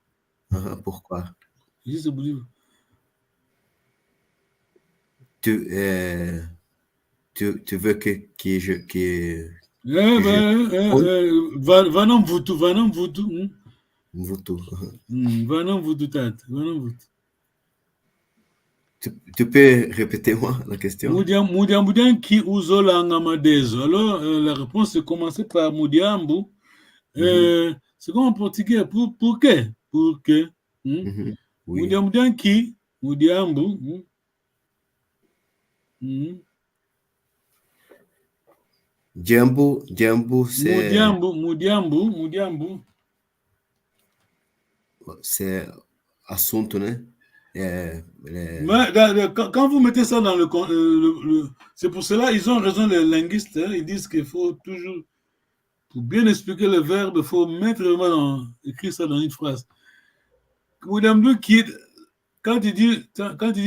Pourquoi? Juste pour dire. Tu veux que je Vanam Vutu. Vutu. Vanam Vutu tat. Tu peux répéter moi la question? Mudiambu Dianki uzolanga madezo. Alors la réponse c'est commencer par Mudiambu. C'est comme en portugais. Pour que? Pour que. Oui. Mudiambu Dianki. Mudiambu. Diambu, c'est. Mudiambu. C'est assunto, né? Quand vous mettez ça dans c'est pour cela ils ont raison les linguistes. Ils disent qu'il faut toujours, pour bien expliquer le verbe, il faut mettre vraiment écrire ça dans une phrase. Mudiambu qui, quand il dit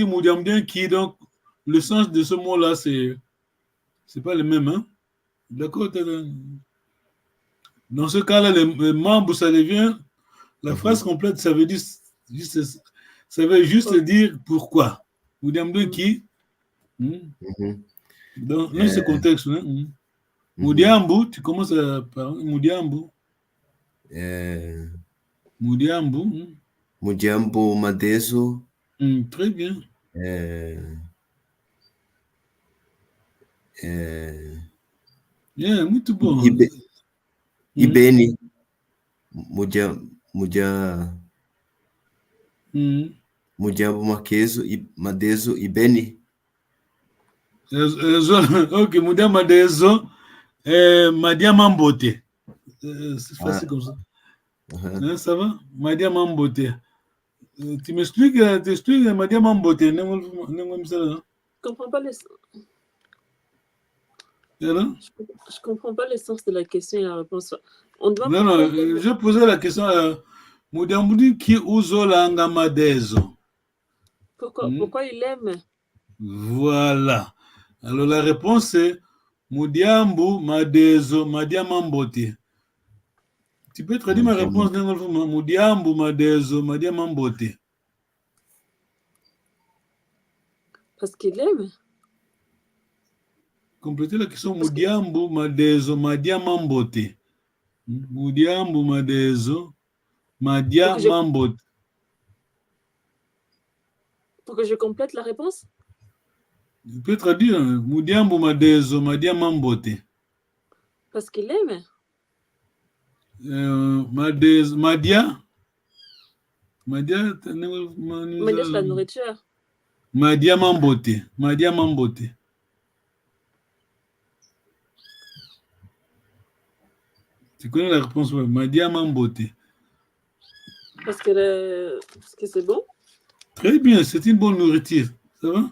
Mudiambu qui, donc le sens de ce mot-là, c'est pas le même, hein? D'accord? Dans ce cas-là, les membres, ça devient la phrase complète, ça veut dire juste dire pourquoi. Mudiambu qui? Dans ce contexte, hein? Mudiambu, tu commences par Mudiambu. Mudiambu. Mudiambu madezo. Très bien. Muito bom. Ibeni. Mudiambu madezo ibeni. Ok, Mudiambu madezo Madia Mambote. C'est facile comme ça. Ça va? Madia Mambote. Tu m'expliques Madia Mambote. Je comprends pas le sens. Je comprends pas le sens de la question et la réponse. Non, je posais la question à Mudiambu qui uzolanga madezo. Pourquoi il aime? Voilà. Alors la réponse c'est Mudiambu madezo Madia Mambote. Tu peux traduire ma réponse dans le moment. Mudiambu madezo Madia Mambote. Parce qu'il aime. Complétez la question. Mudiambu madezo Madia Mambote. Mudiambu madezo Madia Mambote. Pour que je complète la réponse? Tu peux traduire Mudiambu madezo Madia Mambote. Parce qu'il aime. Madia, c'est la nourriture. Madia Mambote. Tu connais la réponse? Madia Mambote. Parce que c'est bon. Très bien, c'est une bonne nourriture. Ça va?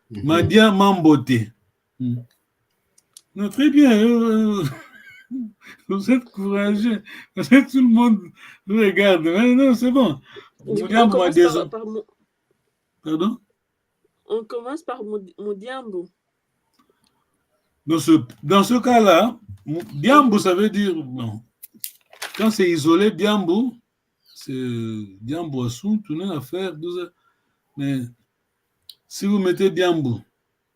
Madia Mambote. Non, très bien. Vous êtes courageux. Tout le monde nous regarde. Non, c'est bon. Pardon? On commence par Mudiambu. Dans ce cas-là, Diambu, ça veut dire, bon, quand c'est isolé, Diambu, c'est Diambu Assun, tout n'est à faire. Mais si vous mettez Diambu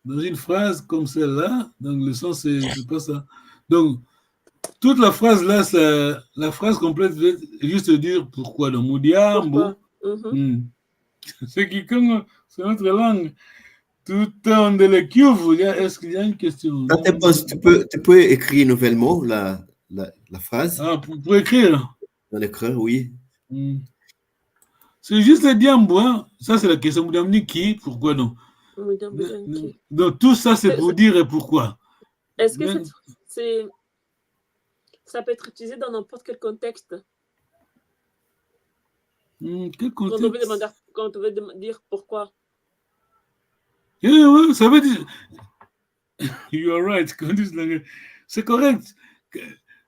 dans une phrase comme celle-là, donc le sens, c'est pas ça. Donc, toute la phrase là, la phrase complète veut juste dire pourquoi. Donc, Mudiambu, C'est notre langue. Tout en de le Kivu, est-ce qu'il y a une question? Tu peux écrire nouvellement la phrase? Ah, pour écrire? Dans l'écran, oui. C'est juste le diambo, hein? Ça, c'est la question. Vous dit qui? Pourquoi non? Donc, tout ça, c'est pour dire pourquoi. Est-ce que ça peut être utilisé dans n'importe quel contexte? Quel contexte? Quand on veut dire pourquoi. Oui, ça veut dire. You are right. C'est correct.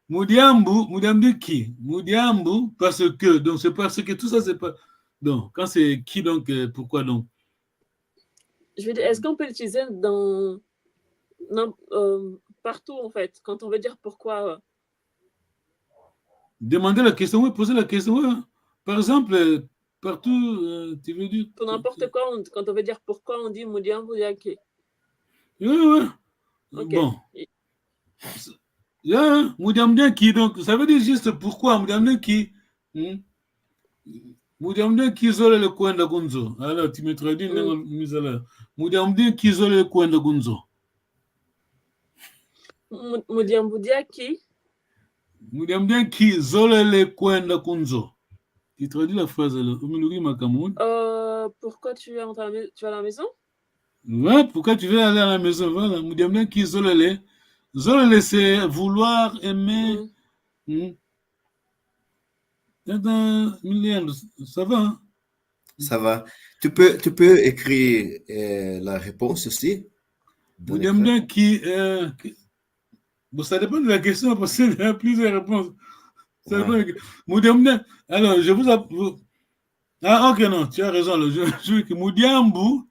Moudiambu qui? Moudiambu parce que. Donc, c'est parce que tout ça, c'est pas. Donc, quand c'est qui, donc, pourquoi donc? Je veux dire, est-ce qu'on peut l'utiliser dans. Partout, en fait, quand on veut dire pourquoi? Demander la question, oui, poser la question, oui. Par exemple, partout, tu veux dire. Pour n'importe quoi, quand on veut dire pourquoi, on dit Moudiambu Yaki. Oui. Okay. Bon. Moudiambu qui, donc, ça veut dire juste pourquoi, Moudiambu qui. Moudiambu qui zole le coin de Gunzo. Alors, tu me traduis, Moudiambu qui zole le coin de Gunzo. Moudiambu qui? Moudiambu qui zole le coin de Gunzo. Tu traduis la phrase là. Pourquoi tu es à la maison? Ouais, pourquoi tu veux aller à la maison? Voilà, Moudiambu qui zole. Zole, c'est vouloir aimer. Ça va, hein? Ça va. Tu peux écrire la réponse aussi. Moudiambu qui. Bon, ça dépend de la question parce qu'il y a plusieurs réponses. Moudiambu. Alors, je vous. Ah, ok, non, tu as raison. Moudiambu.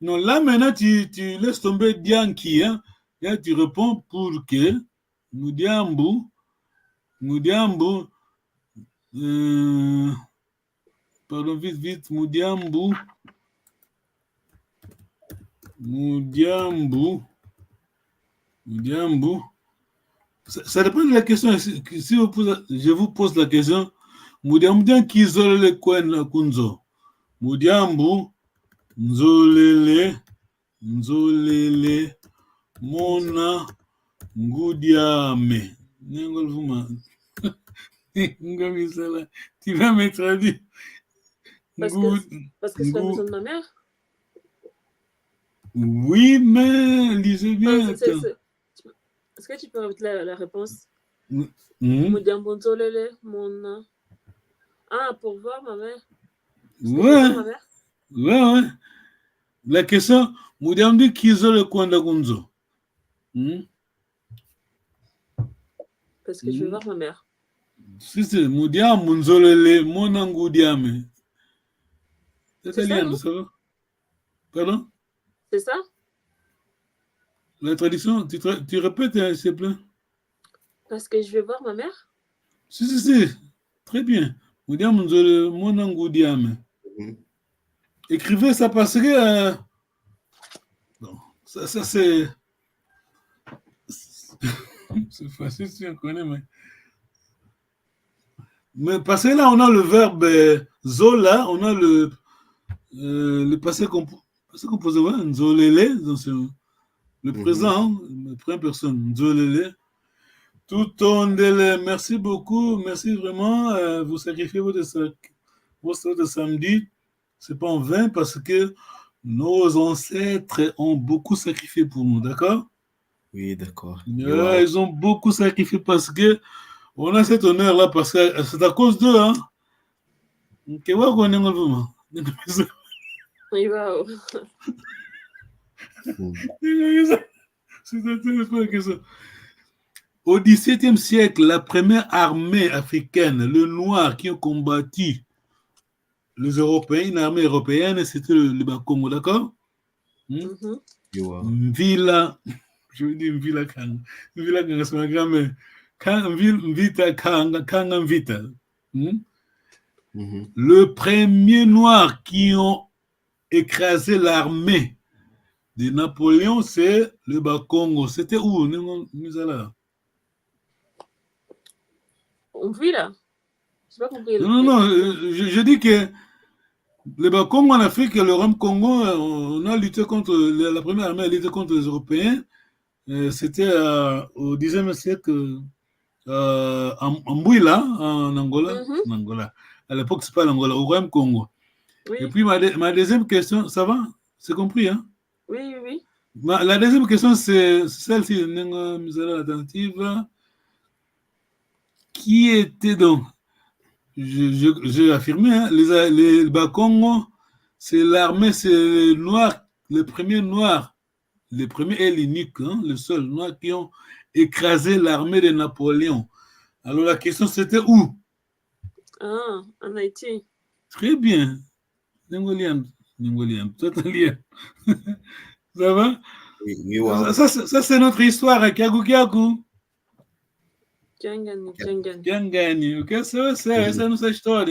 Non, là, maintenant, tu laisses tomber Dianki. Hein? Là, tu réponds pour que Moudiambu. Pardon, vite. Moudiambu. Ça dépend de la question. Si je vous pose la question, Moudiambu qui zole le coin la kunzo. Moudiambu nzolele mona ngudiame. Tu vas me traduire. Parce que c'est la maison de ma mère. Oui, mais lisez bien. Est-ce que tu peux répéter la réponse? Moudiambonzolele, mona. Ah, pour voir ma mère. Ouais. La question, Moudiambu kizo le kwanda gunzo. Parce que je veux voir ma mère. Si, Moudiambu nzolele mona ngudiame. C'est italien, ça va? Pardon? C'est ça? La traduction, tu répètes, s'il te plaît. Parce que je vais voir ma mère? Si. Très bien. Moudiambu nzolele mona ngudiame. Écrivez ça parce que non, ça c'est c'est facile si on connaît, mais parce que là on a le verbe zola, on a le passé composé, ouais, zolele, donc c'est le présent, la première personne, zolele. Tout on délai. Merci beaucoup, merci vraiment. Vous sacrifiez votre samedi. C'est pas en vain parce que nos ancêtres ont beaucoup sacrifié pour nous, d'accord? Oui, d'accord. Ils ont beaucoup sacrifié parce que on a cet honneur-là, parce que c'est à cause d'eux, hein? C'est au XVIIe siècle, la première armée africaine, le noir qui ont combattu les Européens, une armée européenne, c'était le Bakongo, d'accord? Mvila, je veux dire Mvila Kanga. Mvila Kanga, c'est ma grand-mère. Mvita Kanga, Kanga Mvita. Le premier noir qui ont écrasé l'armée de Napoléon, c'est le Bakongo. C'était où, Nizala? On vit là. J'ai pas compris. Non, je dis que Le Congo en Afrique, le Rome Congo, on a lutté contre, la première armée a lutté contre les Européens. C'était au Xe siècle, en Mbouila, en Angola. En Angola. À l'époque, c'est pas l'Angola, au Rome Congo. Oui. Et puis, ma deuxième question, ça va? C'est compris, hein? Oui, oui. La deuxième question, c'est celle-ci, attentive. Qui était donc? J'ai affirmé, hein, les Bakongo, c'est l'armée, c'est les Noirs, les premiers Noirs, les premiers et l'unique, hein, les seuls Noirs qui ont écrasé l'armée de Napoléon. Alors la question c'était où? Ah, en Haïti. Très bien. Ningolian, totalement. Ça va? Oui, wow. Ça c'est notre histoire, Kiagu. Kiangani, ok? C'est notre histoire.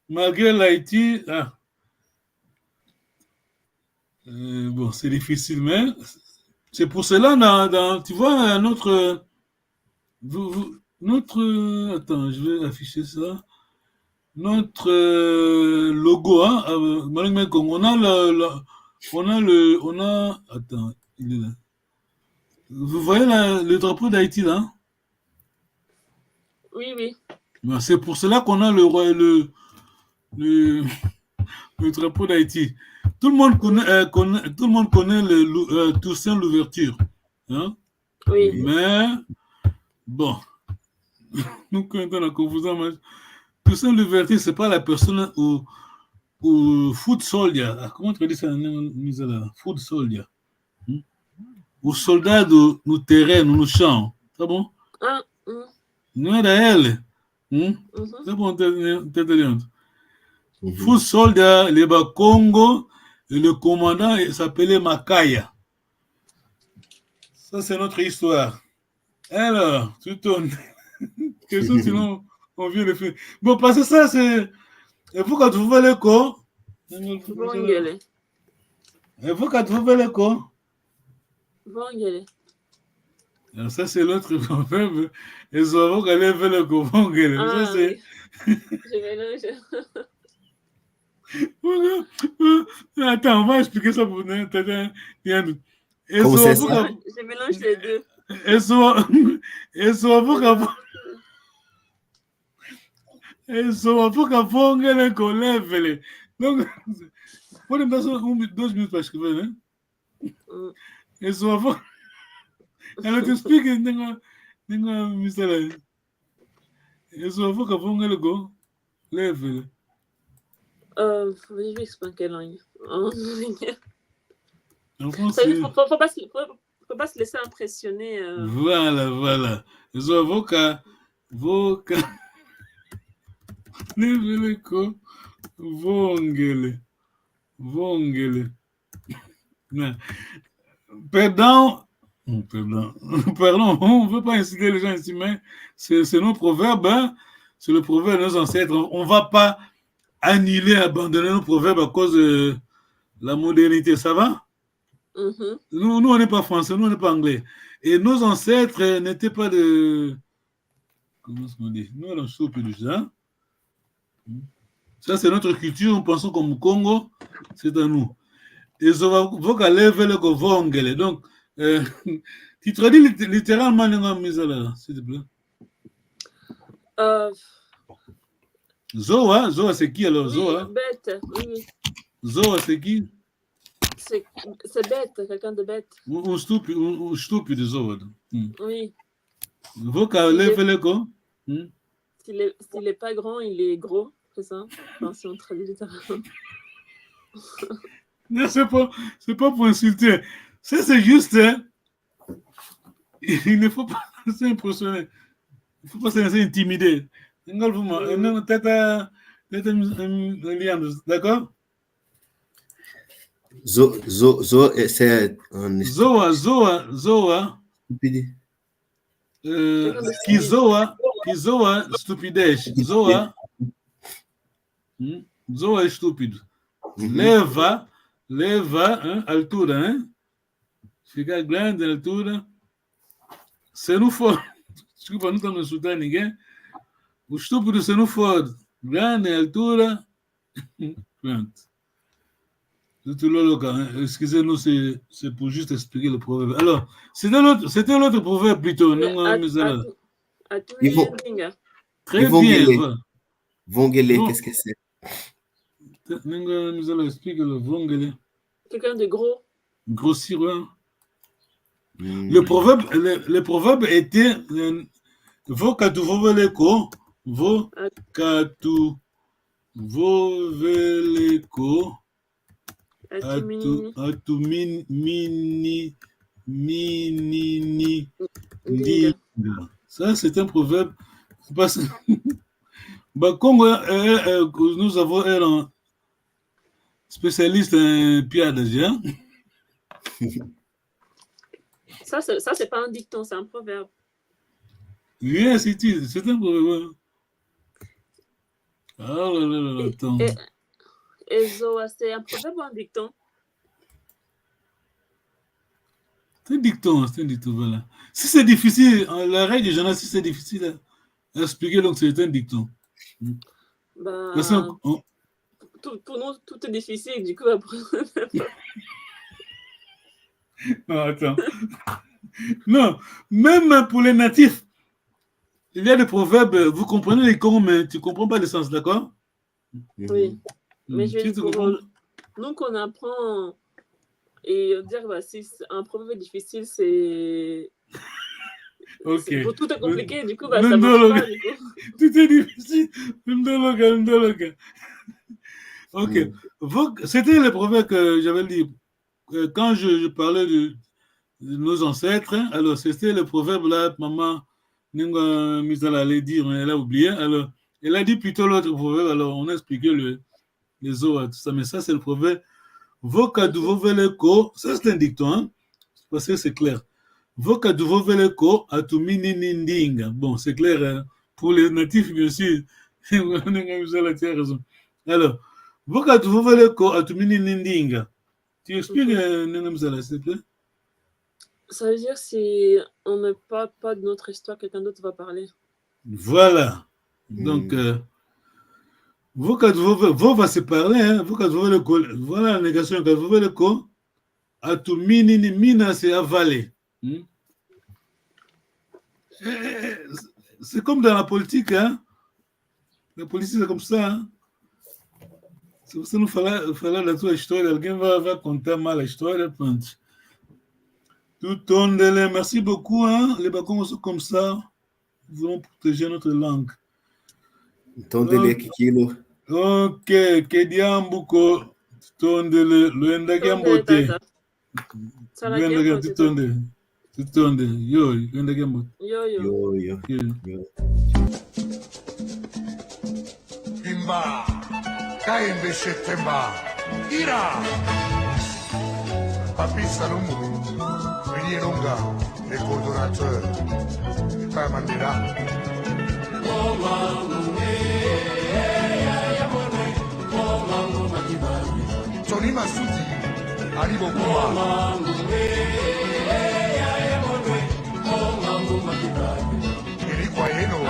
Malgré l'Haïti, bon, c'est difficile, mais c'est pour cela, tu vois, notre, attends, je vais afficher ça. Notre logo, hein, on a, attends, il est là. Vous voyez le drapeau d'Haïti là? Oui, oui. Ben, c'est pour cela qu'on a le drapeau d'Haïti. Tout le monde connaît Toussaint Louverture. Hein? Oui. Mais, bon, nous connaissons la confusion. Toussaint Louverture, ce n'est pas la personne au foot soldier. Comment tu dis ça? Foot soldier. Au soldat de nos terrains, nous champs. C'est bon? Nous sommes elle. C'est bon, t'es Foot soldier, les Congo, et le commandant s'appelait Makaya. Ça, c'est notre histoire. Alors, tu tournes. Question, sinon, on vient de faire. Bon, parce que ça, c'est. Il faut que tu fasses le corps. Il faut que tu fasses le corps. Ça, c'est l'autre proverbe. Et ça va qu'elle fait le corps. Ça, c'est. Je mélange. Attends, on va expliquer ça pour nous. Comment c'est ça? Je mélange les deux. Et ça faut qu'à fond les collègues. Donc, pour une personne, 2 minutes pour écrire. Et ça faut. Elle t'explique, Mr. Et ça faut qu'à fond les collègues. Je vais expliquer quelle langue. En français. Il ne faut pas se laisser impressionner. Voilà. Les avocats, vongele. Pardon, on ne veut pas inciter les gens ici, mais c'est nos proverbes, hein? C'est le proverbe de nos ancêtres. On ne va pas annuler, abandonner nos proverbes à cause de la modernité, ça va? Nous, on n'est pas français, nous, on n'est pas anglais. Et nos ancêtres n'étaient pas de... Comment est-ce qu'on dit? Nous, on soupe du ça. Ça, c'est notre culture, nous pensons comme Congo, c'est à nous. Et ça va qu'aller le Vongele. Donc, tu traduis littéralement les mises là, s'il te plaît. Zoa, c'est qui alors? Oui, Zoa? bête, oui. Zoa, c'est qui? C'est bête, quelqu'un de bête. Un stupide, Zoa. Oui. S'il n'est pas grand, il est gros, c'est ça? Enfin, si on traduit littéralement. Non, c'est pas pour insulter. Ça, c'est juste. Hein, il ne faut pas s'impressionner. Il ne faut pas se laisser intimider. D'accord? C'est un... Zoa. Kizoa, stupidez. Zoa é estúpido. Leva, hein, altura, hein? Ficar grande, altura. Se não for, desculpa, não estamos insultando ninguém. O estúpido, se não for grande, altura, Plainte. Excusez-nous, c'est pour juste expliquer le proverbe. Alors, c'était l'autre proverbe plutôt. Très bien. Vongele, qu'est-ce que c'est? Nous allons expliquer le vongele. Quelqu'un de gros. Grossir, ouais. Le proverbe était vokatu voveleko, vokatu voveleko, atu mini Ça, c'est un proverbe. Parce que Congo, nous avons un spécialiste Pierre déjà. Ça, c'est pas un dicton, c'est un proverbe. Oui, c'est un proverbe. Oh là là, attends. Et Zoa, c'est un proverbe ou un dicton? C'est un dicton, voilà. Si c'est difficile, la règle du journal, si c'est difficile à expliquer, donc c'est un dicton. Bah, pour nous, tout est difficile, du coup, après... Non, attends. Non, même pour les natifs, il y a des proverbes, vous comprenez les cons, mais tu ne comprends pas le sens, d'accord? Oui. Mais je vais dire, nous qu'on apprend et dire, bah, si un proverbe difficile, c'est... Ok. Pour tout est compliqué, du coup, bah, ça marche pas, du coup. Tout est difficile. Ok. C'était le proverbe que j'avais dit. Quand je parlais de nos ancêtres, alors c'était le proverbe là, maman Ninga Misala allait dire, mais elle a oublié. Alors, elle a dit plutôt l'autre proverbe, alors on a expliqué les autres, tout ça, mais ça c'est le proverbe. Vokadu voveleko, ça c'est un dicton, hein, parce que c'est clair. Vokadu voveleko atumini nindinga. Bon, c'est clair, hein, pour les natifs, bien sûr. Ninga Misala, tu as raison. Alors, vokadu voveleko atumini nindinga. Tu expliques, Nenamzala, s'il te plaît? Ça veut dire si on ne parle pas de notre histoire, quelqu'un d'autre va parler. Voilà. Donc, vous, quand vous va se parler, hein, vous, quand vous le voilà la négation, quand vous voulez le co, à tout mina, c'est avaler. C'est comme dans la politique, hein. La politique, c'est comme ça, hein. Se você não falar da tua história, alguém vai contar mal a história, pronto. Tout ondele, merci beaucoup, hein. Les Bakongos sont comme ça. Nous voulons protéger notre langue. Tondele kikilo. Ok, Kediambuko, tondele, Luendagambote. Tutonde, yo, Luendagambote. Yo. Timba. Kaimbe Shetemba, Ira, Papi Salomo, Villiers-Longa, les coordonnateurs, Père Mandela. Tony Massoudi, Ali Bokuma. Eric Wayeno.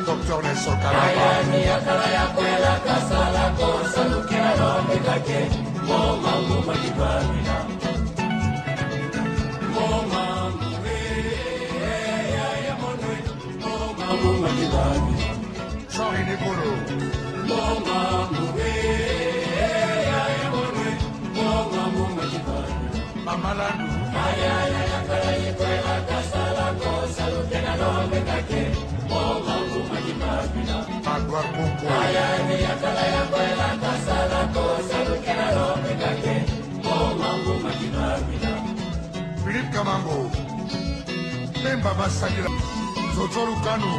Dr. Nelson Kalaba. Jean-René Bolo. Mamalandou. Magloire Bongo. Philippe Kamango. Memba Massagira. Zozo Lucano.